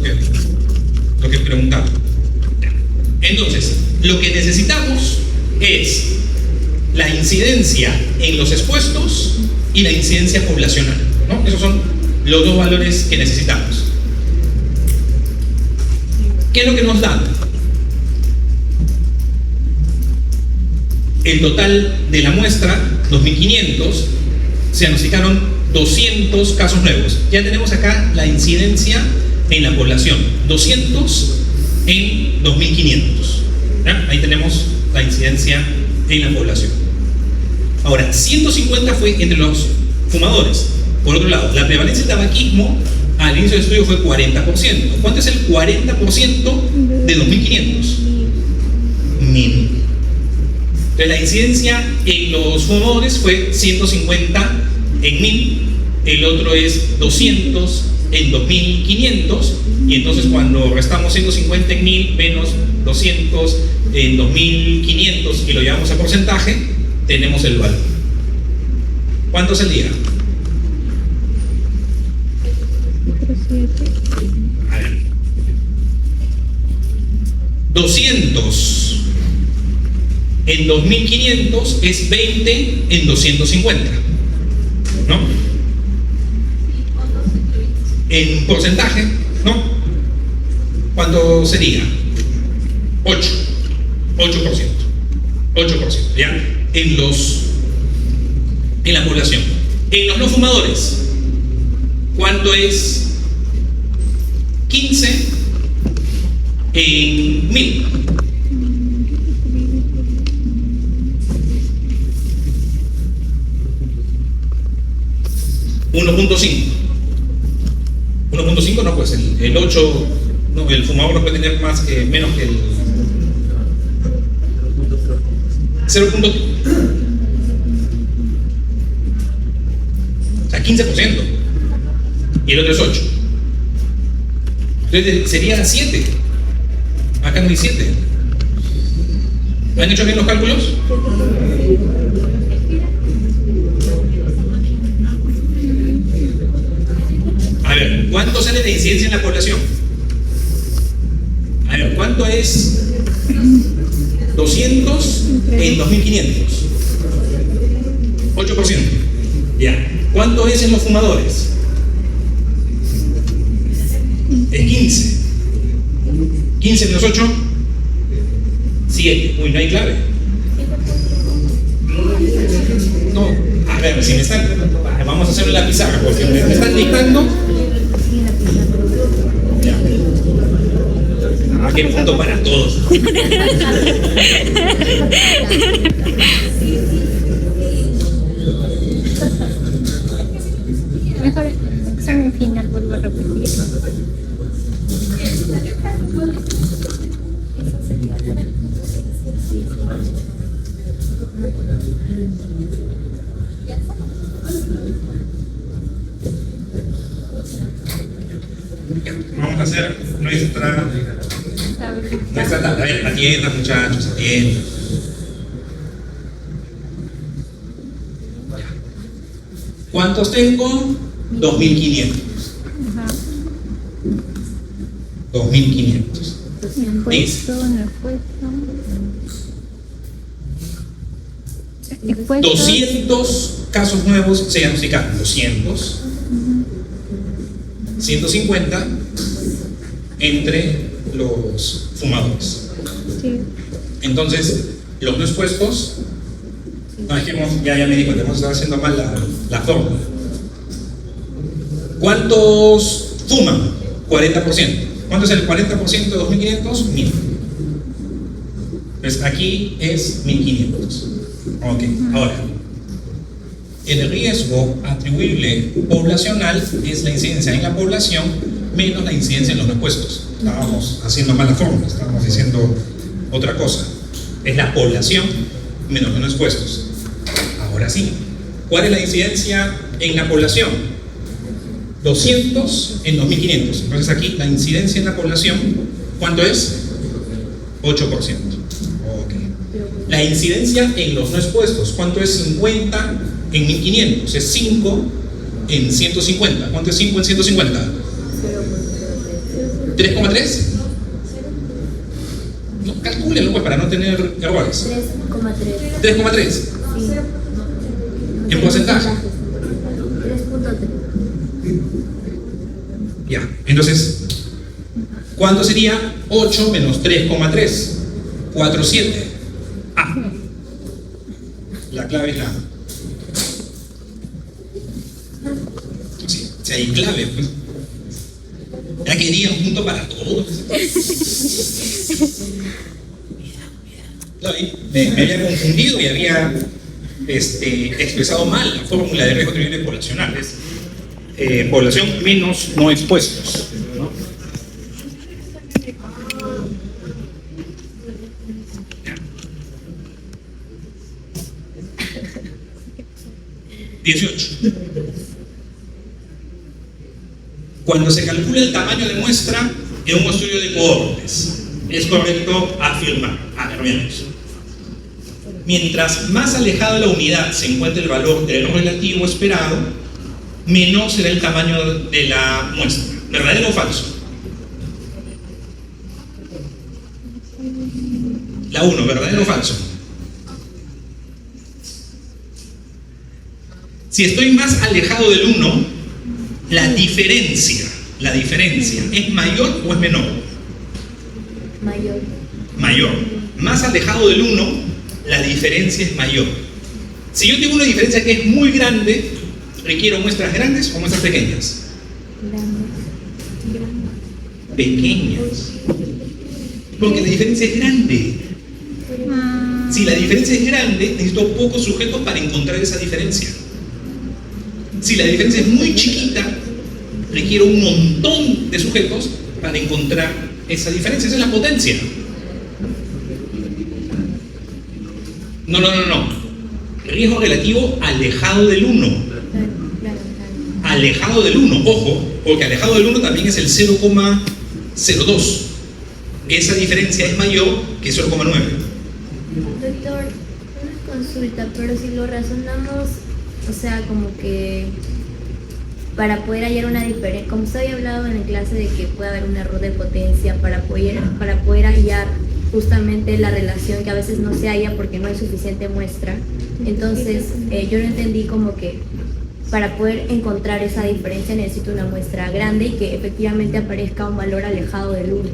lo que preguntaba. Entonces, lo que necesitamos es la incidencia en los expuestos y la incidencia poblacional, ¿no? Esos son los dos valores que necesitamos. ¿Qué es lo que nos da? El total de la muestra, 2500, se diagnosticaron 200 casos nuevos. Ya tenemos acá la incidencia en la población, 200 en 2500. ¿Ya? Ahí tenemos la incidencia en la población. Ahora, 150 fue entre los fumadores. Por otro lado, la prevalencia del tabaquismo al inicio del estudio fue 40%. ¿Cuánto es el 40% de 2.500? 1.000. Entonces la incidencia en los fumadores fue 150 en 1.000, el otro es 200 en 2.500, y entonces cuando restamos 150 en 1.000 menos 200 en 2.500 y lo llevamos a porcentaje, tenemos el valor. ¿Cuánto saldría? A ver. 200 en 2.500 es 20 en 250, ¿no? En porcentaje, ¿no? ¿Cuánto sería? 8%, ¿ya? En la población. En los no fumadores, ¿cuánto es? 15 en 1.000. ¿1.5? No, pues el 8, no, el fumador no puede tener menos que el 0. O sea, 15%. Y el otro es 8. Entonces sería 7. Acá no hay 7. ¿Han hecho bien los cálculos? A ver, ¿cuánto sale de incidencia en la población? A ver, ¿cuánto es 200 en 2.500? 8%. Ya. ¿Cuánto es en los fumadores? Es 15. 15 menos 8, 7. Uy, no hay clave. No, a ver, si me están... Vamos a hacerlo en la pizarra, porque me están dictando... Ya. Ah, qué punto para todos. Mejor examen final, vuelvo a repetir. Vamos a hacer nuestra tabla. A ver, atiendan, muchachos, atiendan. ¿Cuántos tengo? 2.500. Ajá. 2.500. No he puesto. 200 casos nuevos se diagnosticaron. 200. 150 entre los fumadores. Sí. Entonces, los no expuestos, no, es que ya me di cuenta, hemos estado haciendo mal la fórmula. ¿Cuántos fuman? 40%. ¿Cuánto es el 40% de 2.500? 1.000. Pues aquí es 1.500. Ok, ahora, el riesgo atribuible poblacional es la incidencia en la población menos la incidencia en los no expuestos. Estábamos haciendo mala fórmula, estábamos diciendo otra cosa. Es la población menos los no expuestos. Ahora sí, ¿cuál es la incidencia en la población? 200 en 2.500. Entonces aquí la incidencia en la población, ¿cuánto es? 8%. Ok. La incidencia en los no expuestos, ¿cuánto es 50 en 1.500? Es 5 en 150. ¿Cuánto es 5 en 150? 3,3. No, calcúlenlo pues para no tener errores. 3,3. 3,3. Sí. ¿En porcentaje? 3,3. Ya, entonces, ¿cuánto sería 8 menos 3,3? 4,7. Ah, la clave es la... Sí, si hay clave, pues. Ya quería un punto para todos. No, me había confundido y había expresado mal la fórmula de riesgo atribuible poblacional. Es población menos no expuestos, ¿no? 18. Cuando se calcula el tamaño de muestra en un estudio de cohortes, es correcto afirmar, mientras más alejada de la unidad se encuentre el valor del error relativo esperado, menor será el tamaño de la muestra. ¿Verdadero o falso? La 1, ¿verdadero o falso? Si estoy más alejado del 1, la diferencia ¿es mayor o es menor? Mayor. Mayor. Más alejado del 1, la diferencia es mayor. Si yo tengo una diferencia que es muy grande, ¿requiero muestras grandes o muestras pequeñas? Pequeñas. Porque la diferencia es grande. Si la diferencia es grande, necesito pocos sujetos para encontrar esa diferencia. Si la diferencia es muy chiquita, requiero un montón de sujetos para encontrar esa diferencia. Esa es la potencia. No. Riesgo relativo alejado del 1. Alejado del 1, ojo, porque alejado del 1 también es el 0,02. Esa diferencia es mayor que 0,9. Doctor, una consulta, pero si lo razonamos, o sea, como que para poder hallar una diferencia, como usted había hablado en la clase de que puede haber un error de potencia, para poder hallar justamente la relación que a veces no se halla porque no hay suficiente muestra. Entonces, yo lo entendí como que para poder encontrar esa diferencia necesito una muestra grande y que efectivamente aparezca un valor alejado del 1.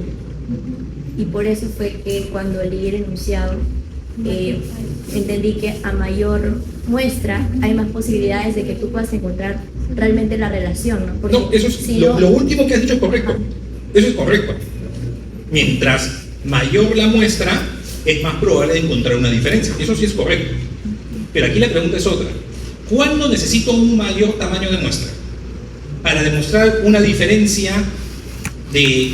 Y por eso fue que cuando leí el enunciado, entendí que a mayor muestra hay más posibilidades de que tú puedas encontrar realmente la relación, ¿no? Porque no, eso es, si lo último que has dicho es correcto. Eso es correcto. Mientras mayor la muestra, es más probable de encontrar una diferencia. Eso sí es correcto. Pero aquí la pregunta es otra. ¿Cuándo necesito un mayor tamaño de muestra? ¿Para demostrar una diferencia de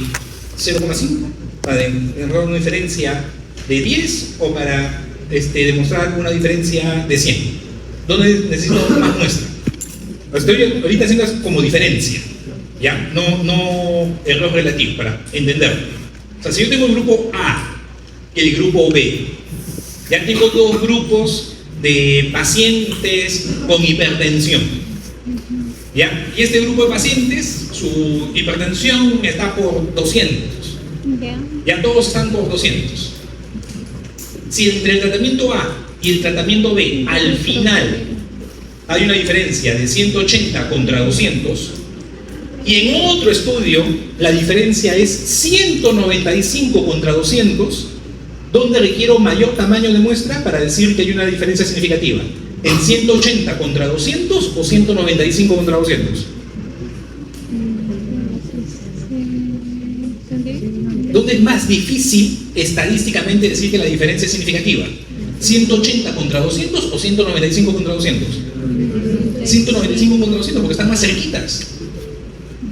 0,5? ¿Para demostrar una diferencia de 10? ¿O para demostrar una diferencia de 100? ¿Dónde necesito más muestra? Estoy ahorita haciendo como diferencia, ¿ya? No error relativo, para entenderlo. O sea, si yo tengo el grupo A y el grupo B, ya tengo dos grupos de pacientes con hipertensión, ¿ya? Y este grupo de pacientes, su hipertensión está por 200. Ya todos están por 200. Si entre el tratamiento A y el tratamiento B, al final, hay una diferencia de 180 contra 200, y en otro estudio la diferencia es 195 contra 200, ¿dónde requiero mayor tamaño de muestra para decir que hay una diferencia significativa? ¿En 180 contra 200 o 195 contra 200? ¿Dónde es más difícil estadísticamente decir que la diferencia es significativa? ¿180 contra 200 o 195 contra 200? 195 contra 200 porque están más cerquitas.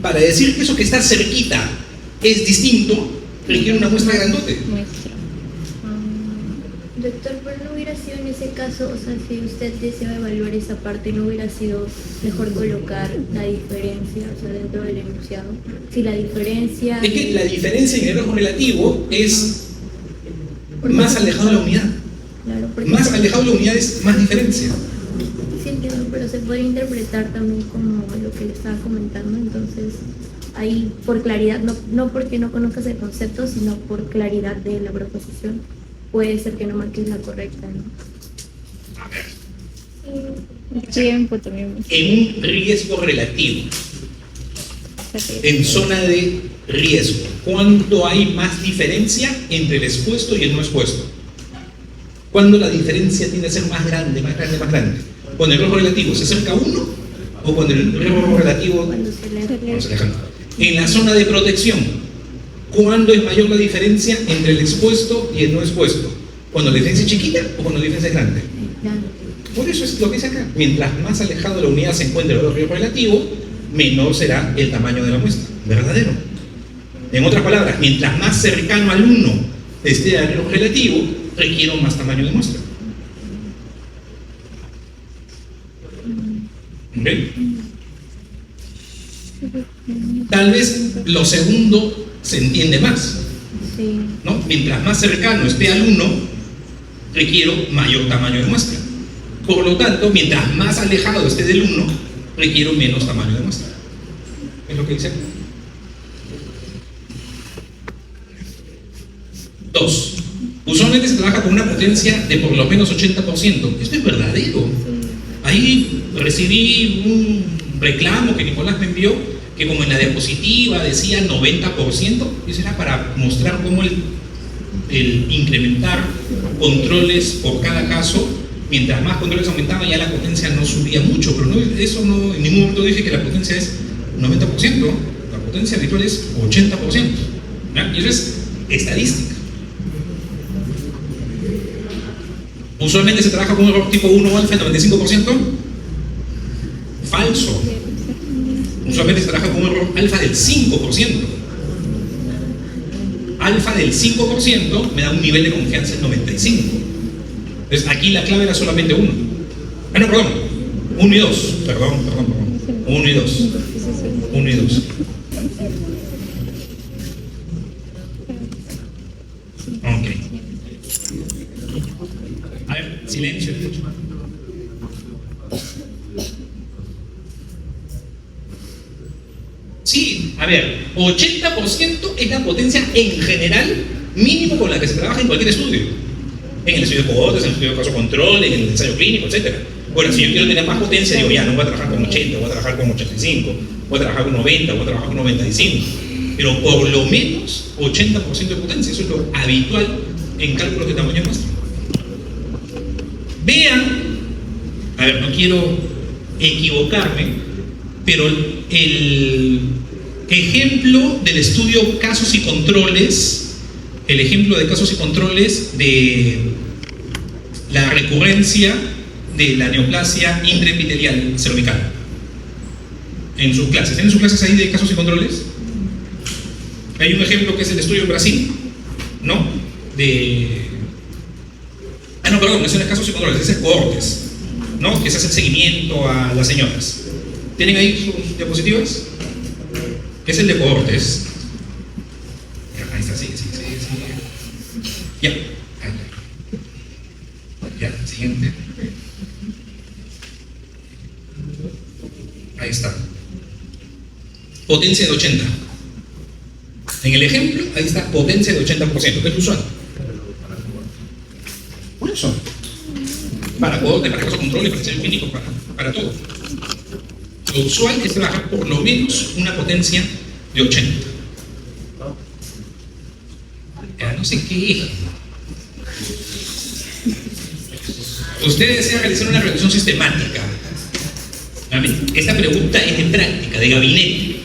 Para decir que eso que está cerquita es distinto, requiere una muestra grandote. Doctor, pero no hubiera sido en ese caso, o sea, si usted desea evaluar esa parte, ¿no hubiera sido mejor colocar la diferencia, o sea, dentro del enunciado? Si la diferencia... Es que la diferencia en el error relativo es más alejado de la unidad. Claro, porque... Más alejado de la unidad es más diferencia. Sí entiendo, pero se puede interpretar también como lo que le estaba comentando, entonces... Ahí, por claridad, no porque no conozcas el concepto, sino por claridad de la proposición, puede ser que no marques la correcta, ¿no? A ver. Tiempo también. En un riesgo relativo, en zona de riesgo, ¿cuánto hay más diferencia entre el expuesto y el no expuesto? ¿Cuándo la diferencia tiende a ser más grande, más grande, más grande? ¿Cuando el riesgo relativo se acerca a 1 o cuando el riesgo relativo Cuando se le... En la zona de protección, ¿cuándo es mayor la diferencia entre el expuesto y el no expuesto? ¿Cuando la diferencia es chiquita o cuando la diferencia es grande? Por eso es lo que dice acá. Mientras más alejado de la unidad se encuentre el valor riesgo relativo, menor será el tamaño de la muestra. ¿Verdadero? En otras palabras, mientras más cercano al 1 esté el riesgo relativo, requiero más tamaño de muestra. ¿Ok? Tal vez lo segundo se entiende más, Sí. ¿no? Mientras más cercano esté al 1, requiero mayor tamaño de muestra. Por lo tanto, mientras más alejado esté del 1, requiero menos tamaño de muestra. Es lo que dice. 2. Usualmente se trabaja con una potencia de por lo menos 80%. Esto es verdadero. Ahí recibí un reclamo que Nicolás me envió, que como en la diapositiva decía 90%, eso era para mostrar cómo el incrementar controles por cada caso, mientras más controles aumentaban, ya la potencia no subía mucho, pero no, eso no, en ningún momento dije que la potencia es 90%, la potencia habitual es 80%, ¿ya? Y eso es estadística. Usualmente se trabaja con un error tipo 1 alfa en 95%, falso. Usualmente se trabaja con un error alfa del 5%. Alfa del 5% me da un nivel de confianza en 95%. Entonces aquí la clave era solamente 1. Ah, no, perdón. 1 y 2. Perdón. 1 y 2. 1 y 2. Ok. A ver, silencio. Sí, a ver, 80% es la potencia en general mínimo con la que se trabaja en cualquier estudio. En el estudio de cohortes, en el estudio de caso control, en el ensayo clínico, etc. Bueno, si yo quiero tener más potencia, digo, ya, no voy a trabajar con 80, voy a trabajar con 85, voy a trabajar con 90, voy a trabajar con 95. Pero por lo menos 80% de potencia, eso es lo habitual en cálculos de tamaño de muestra. Vean, a ver, no quiero equivocarme, pero el ejemplo del estudio casos y controles, el ejemplo de casos y controles de la recurrencia de la neoplasia intraepitelial cervical. En sus clases, ¿tienen sus clases ahí de casos y controles? Hay un ejemplo que es el estudio en Brasil, ¿no? No, perdón, ese no es casos y controles, ese es cohortes, ¿no? Que se hace el seguimiento a las señoras. ¿Tienen ahí sus diapositivas? Es el de cohortes. Ahí está, sigue. Ya. Ya, siguiente. Ahí está. Potencia de 80. En el ejemplo, ahí está, potencia de 80%, que es usual. Por eso. Para cohorte, para casos controles, para ensayo clínico, para todo. Lo usual es trabajar por lo menos una potencia de 80. Ya no sé qué. Usted desea realizar una revisión sistemática. Esta pregunta es de práctica, de gabinete,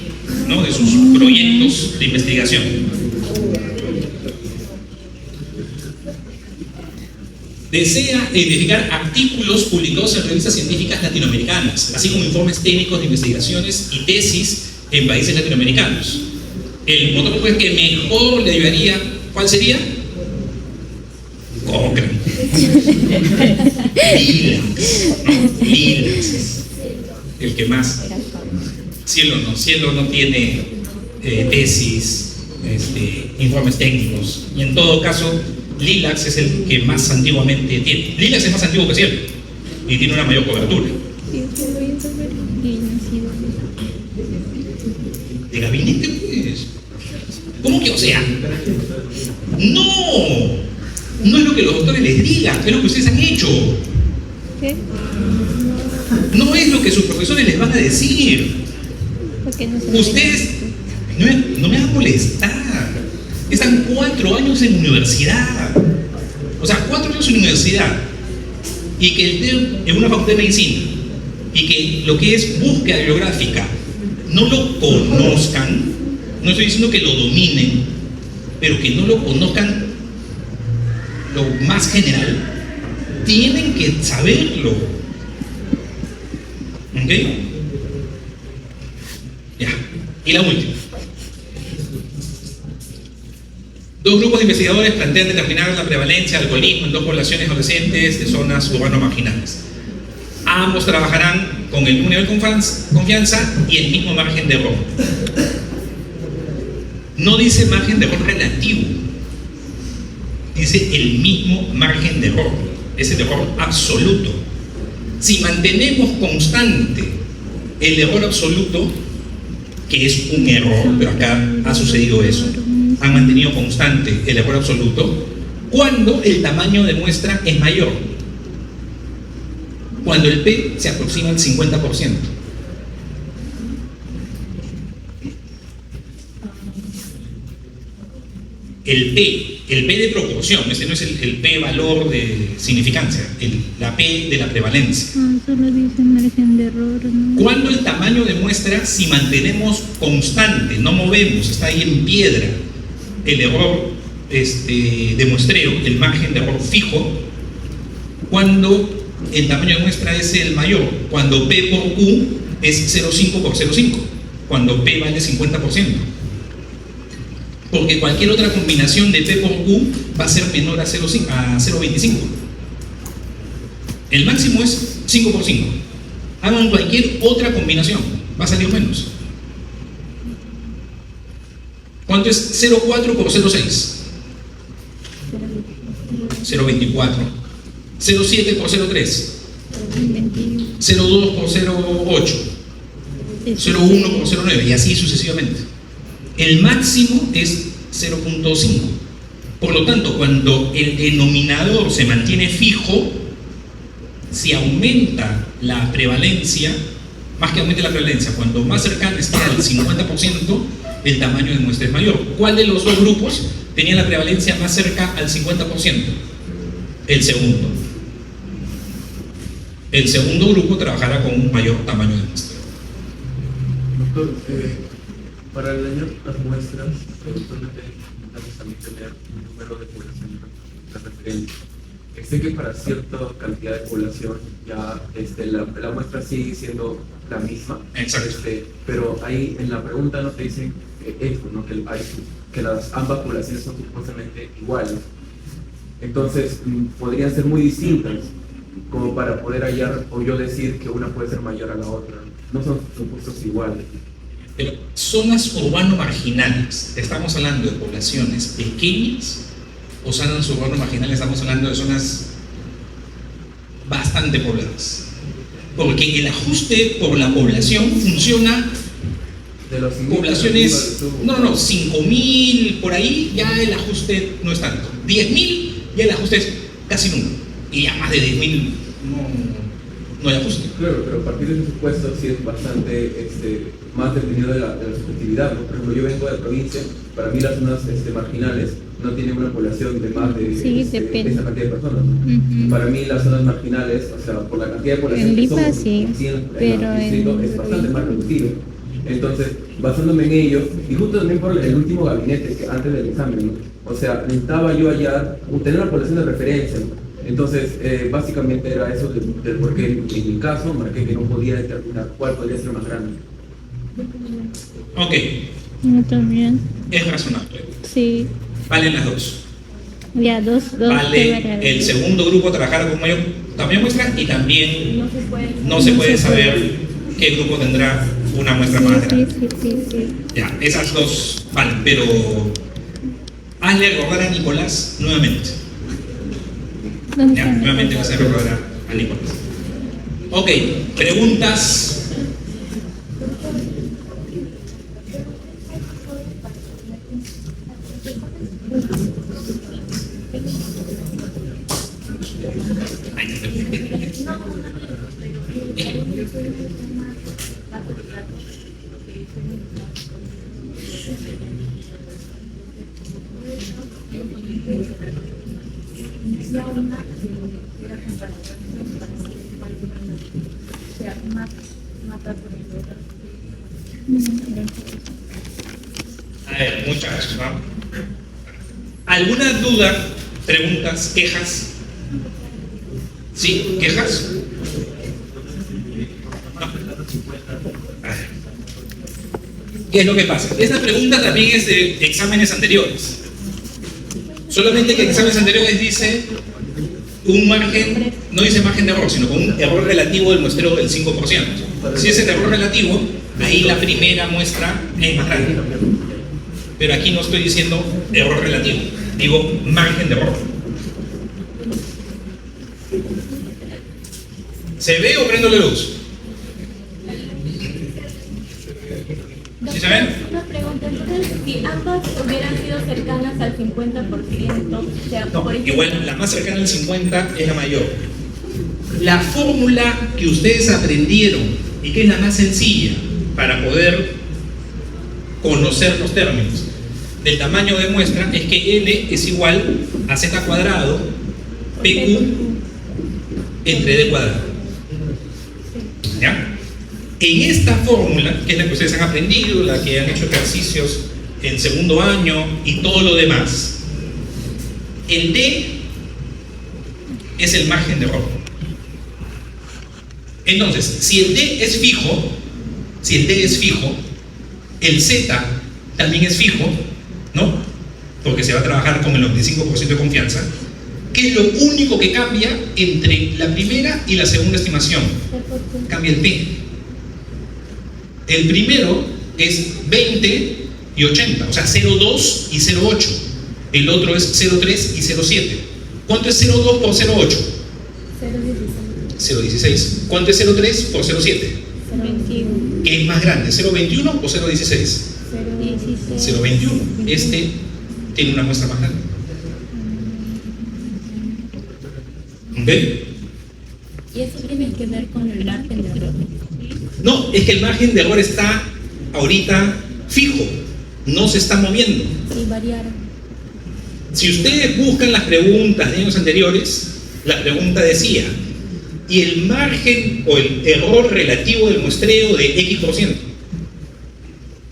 ¿no? De sus proyectos de investigación. Desea identificar artículos publicados en revistas científicas latinoamericanas, así como informes técnicos de investigaciones y tesis en países latinoamericanos. El motor que mejor le ayudaría, ¿cuál sería? Cochrane. Lilacs. El que más. Cielo no tiene tesis, informes técnicos. Y en todo caso, Lilacs es el que más antiguamente tiene. Lilacs es más antiguo que Cielo y tiene una mayor cobertura. De gabinete, pues. ¿Cómo que, o sea? No es lo que los doctores les digan, es lo que ustedes han hecho. ¿Qué? No es lo que sus profesores les van a decir. ¿Por qué no se Ustedes no me hagan molestar. Están 4 años en universidad. O sea, 4 años en universidad. Y que estén en una facultad de medicina. Y que lo que es búsqueda bibliográfica no lo conozcan. No estoy diciendo que lo dominen, pero que no lo conozcan lo más general. Tienen que saberlo. ¿Ok? Ya. Y la última. Dos grupos de investigadores plantean determinar la prevalencia de alcoholismo en dos poblaciones adolescentes de zonas urbano-marginales. Ambos trabajarán con el mismo nivel de confianza y el mismo margen de error. No dice margen de error relativo, dice el mismo margen de error, es el error absoluto. Si mantenemos constante el error absoluto, que es un error, pero acá ha sucedido eso, han mantenido constante el error absoluto cuando el tamaño de muestra es mayor, cuando el P se aproxima al 50%. El P de proporción, este no es el P valor de significancia, la P de la prevalencia. Solo dice margen de error, ¿no? Cuando el tamaño de muestra, si mantenemos constante, no movemos, está ahí en piedra, el error de muestreo, el margen de error fijo, cuando el tamaño de muestra es el mayor, cuando P por Q es 0,5 por 0,5, cuando P vale 50%. Porque cualquier otra combinación de P por Q va a ser menor a 0,25. El máximo es 5 por 5. Hagan cualquier otra combinación, va a salir menos. ¿Cuánto es 0,4 por 0,6? 0,24. 0,7 por 0,3. 0,2 por 0,8. 0,1 por 0,9 y así sucesivamente. El máximo es 0,5. Por lo tanto, cuando el denominador se mantiene fijo, si aumenta la prevalencia, más que aumente la prevalencia, cuando más cercana esté al 50%, el tamaño de muestra es mayor. ¿Cuál de los dos grupos tenía la prevalencia más cerca al 50%? El segundo. El segundo grupo trabajará con un mayor tamaño de muestra. Doctor, para el daño las muestras, usualmente necesitamos también tener un número de población de referencia. Sé que para cierta cantidad de población ya la muestra sigue siendo la misma. Exacto. Pero ahí en la pregunta no te dicen esto, ¿no? que las ambas poblaciones son supuestamente iguales. Entonces podrían ser muy distintas como para poder hallar o yo decir que una puede ser mayor a la otra. No son supuestos iguales. Pero zonas urbano-marginales, ¿estamos hablando de poblaciones pequeñas o zonas urbano-marginales? Estamos hablando de zonas bastante pobladas. Porque el ajuste por la población funciona De los poblaciones, no, 5.000 por ahí, ya el ajuste no es tanto. 10.000, ya el ajuste es casi nulo. Y ya más de 10.000 no hay ajuste. Claro, pero a partir de ese supuesto sí es bastante más dependido de la subjetividad, ¿no? Por ejemplo, yo vengo de la provincia, para mí las zonas marginales no tienen una población de más de Sí, esa depende. cantidad de personas, ¿no? Para mí las zonas marginales, o sea, por la cantidad de población En que Lipa somos, sí, pero el distrito en es bastante más reducido. Entonces, basándome en ello, y justo también por el último gabinete, que antes del examen, ¿no? O sea, necesitaba yo hallar, tener una población de referencia, ¿no? Entonces, básicamente era eso del por qué en mi caso marqué que no podía determinar cuál podría ser más grande. Ok, Yo también. es razonable. Sí. Valen las dos. Ya, dos Vale el segundo grupo trabajar con mayor tamaño de muestra y también no se puede saber qué grupo tendrá una muestra más grande. Sí. Ya, esas dos valen, pero hazle recordar a Nicolás nuevamente. Ya, nuevamente vas a recordar a Nicolás. Ok, preguntas. A ver, muchachos, ¿no? ¿Alguna duda, preguntas, quejas? ¿Sí? ¿Quejas? ¿Qué es lo que pasa? Esta pregunta también es de exámenes anteriores. Solamente que en exámenes anteriores dice un margen, no dice margen de error, sino con un error relativo del muestreo del 5%. Si es el error relativo, ahí la primera muestra es más grande. Pero aquí no estoy diciendo error relativo, digo margen de error. ¿Se ve o prendo la luz? ¿Sí se ven? Una pregunta, entonces, si ambas hubieran sido cercanas al 50%, o sea, No, por ejemplo, igual la más cercana al 50 es la mayor. La fórmula que ustedes aprendieron y que es la más sencilla para poder conocer los términos del tamaño de muestra es que L es igual a Z cuadrado PQ entre D cuadrado. ¿Ya? En esta fórmula, que es la que ustedes han aprendido, la que han hecho ejercicios en segundo año y todo lo demás, el D es el margen de error. Entonces, si el D es fijo, el Z también es fijo, ¿no? Porque se va a trabajar con el 95% de confianza, que es lo único que cambia entre la primera y la segunda estimación. Cambia el P. El primero es 20 y 80, o sea, 0,2 y 0,8. El otro es 0,3 y 0,7. ¿Cuánto es 0,2 por 0,8? 0,16. ¿Cuánto es 0,3 por 0,7? 21. ¿Qué es más grande, 0,21 o 0,16? 0,21. Este tiene una muestra más grande. ¿Ven? Y eso tiene que ver con el margen de error. No, es que el margen de error está ahorita fijo, no se está moviendo. Sí, variaron. Si ustedes buscan las preguntas de años anteriores, la pregunta decía, y el margen o el error relativo del muestreo de X%.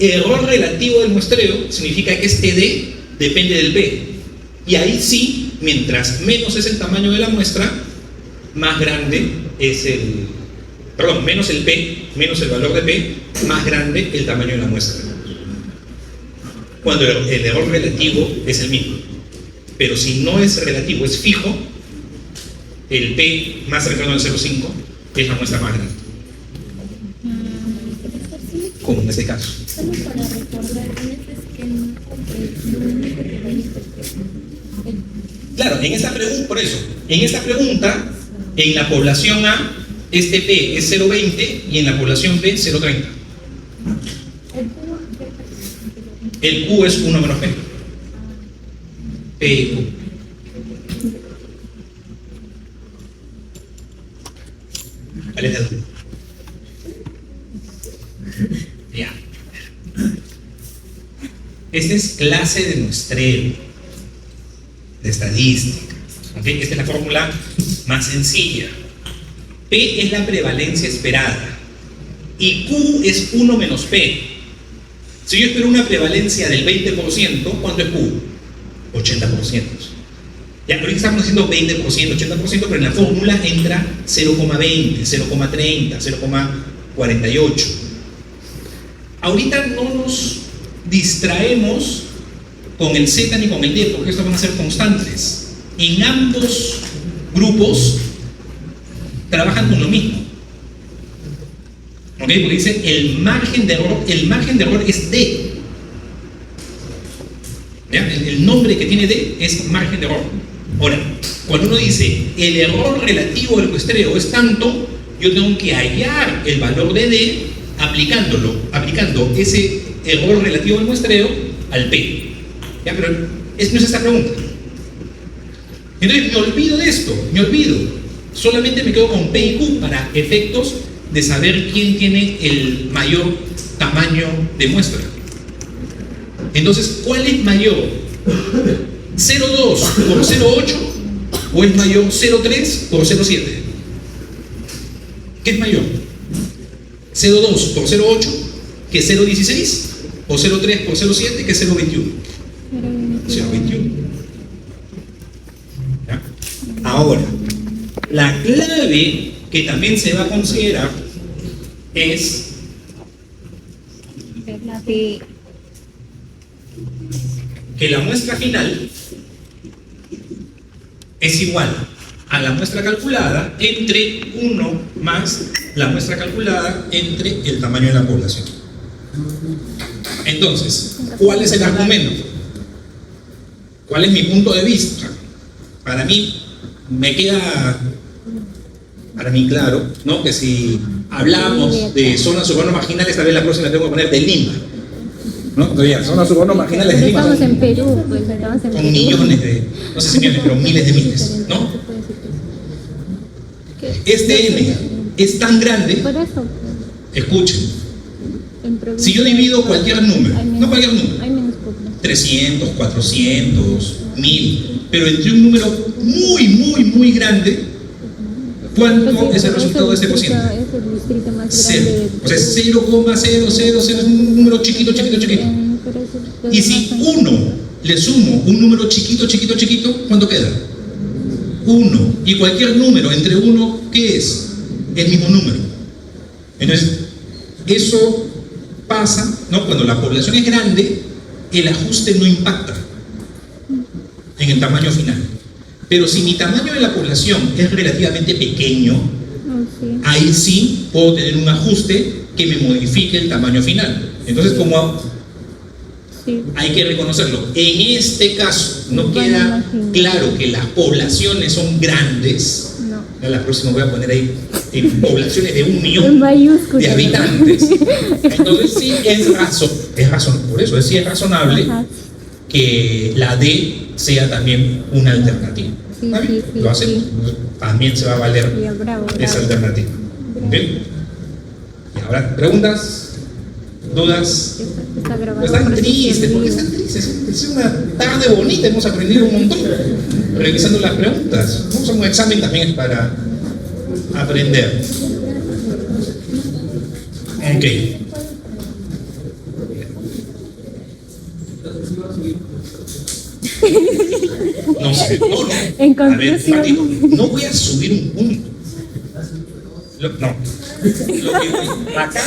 Error relativo del muestreo significa que este D depende del P. Y ahí sí, mientras menos es el tamaño de la muestra, más grande es menos el P, menos el valor de P, más grande el tamaño de la muestra. Cuando el error relativo es el mismo. Pero si no es relativo, es fijo, el P más cercano al 0,5 es la muestra más grande. Como en este caso. Solo para recordar, en este esquema, lo único que varía Claro, en esta pregunta, por eso, en esta pregunta, en la población A, este P es 0,20 y en la población B 0,30. El Q es 1 menos P. P y Q. ¿Cuál es la duda? Ya. Esta es clase de muestreo, de estadística. ¿Okay? Esta es la fórmula más sencilla. P es la prevalencia esperada y Q es 1 menos P. Si yo espero una prevalencia del 20%, ¿cuánto es Q? 80%. Ya, ahorita estamos haciendo 20%, 80%, pero en la fórmula entra 0,20, 0,30, 0,48. Ahorita no nos distraemos con el Z ni con el D, porque estos van a ser constantes. En ambos grupos trabajan con lo mismo. ¿Ok? Porque dice el margen de error es D. ¿Ya? El nombre que tiene D es margen de error. Ahora, cuando uno dice el error relativo del muestreo es tanto, yo tengo que hallar el valor de D aplicando ese error relativo del muestreo al P. ¿Ya? Pero no es esta pregunta. Entonces me olvido de esto, solamente me quedo con P y Q para efectos de saber quién tiene el mayor tamaño de muestra. Entonces, ¿cuál es mayor? ¿0,2 por 0,8 o es mayor 0,3 por 0,7? ¿Qué es mayor? ¿0,2 por 0,8 que es 0,16 o 0,3 por 0,7 que es 0,21? 0,21. ¿Ya? Ahora, La clave que también se va a considerar es que la muestra final es igual a la muestra calculada entre 1 más la muestra calculada entre el tamaño de la población. Entonces, ¿cuál es el argumento? ¿Cuál es mi punto de vista? Para mí, me queda claro, ¿no? Que si hablamos de zonas urbanas marginales, tal vez la próxima tengo que poner de Lima, ¿no? Entonces ya, zonas urbanas marginales de Lima Estamos en Perú, pues estamos en son Perú. millones de, no sé si millones, pero miles de miles, ¿no? Este N es tan grande, Por eso, escuchen, en provincia, si yo divido cualquier número, hay menos- no cualquier número, hay menos población. 300, 400, 1000, pero entre un número muy grande, ¿cuánto es el resultado de este cociente? Es el distrito más Cero. grande de O sea, Perú. 0,000 es un número chiquito. Pero eso es Y si más- 1 le sumo un número chiquito, ¿cuánto queda? 1. Y cualquier número entre 1, ¿qué es? El mismo número. Entonces, eso pasa, ¿no? Cuando la población es grande, el ajuste no impacta en el tamaño final. Pero si mi tamaño de la población es relativamente pequeño, sí. ahí sí puedo tener un ajuste que me modifique el tamaño final. Entonces, como Sí. hay que reconocerlo, en este caso no Bueno, queda imagino. claro que las poblaciones son grandes. No. A la próxima voy a poner ahí poblaciones de 1 En millón mayúsculas. de habitantes. Entonces sí es razonable, por eso sí es razonable Ajá. que la D sea también una alternativa. Sí, ¿Está bien? sí, Lo hace, sí. también se va a valer Sí, bravo, esa bravo. alternativa. ¿Ok? Y ahora, ¿preguntas? ¿Dudas? Está grabado. Pues están por tristes, si ¿por qué se están tristes? Es una tarde bonita, hemos aprendido un montón revisando las preguntas. Vamos a un examen también es para aprender. Ok. No sé, no. En A ver, conclusión. Fátima, no voy a subir un punto. No. Acá,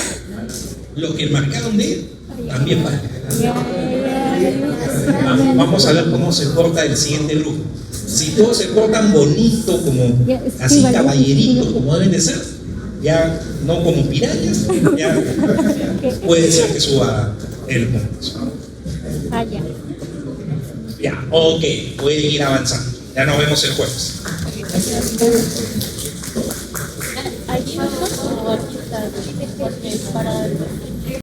lo que marcaron de él, también vale. Vamos a ver cómo se porta el siguiente grupo. Si todos se portan bonito, como Ya, sí, así vale. caballeritos, como deben de ser, ya no como pirañas, ya puede ser que suba el punto. Ah, ya. Ya, ok, puede ir avanzando. Ya nos vemos el jueves. ¿Hay fotos o archivar? Porque para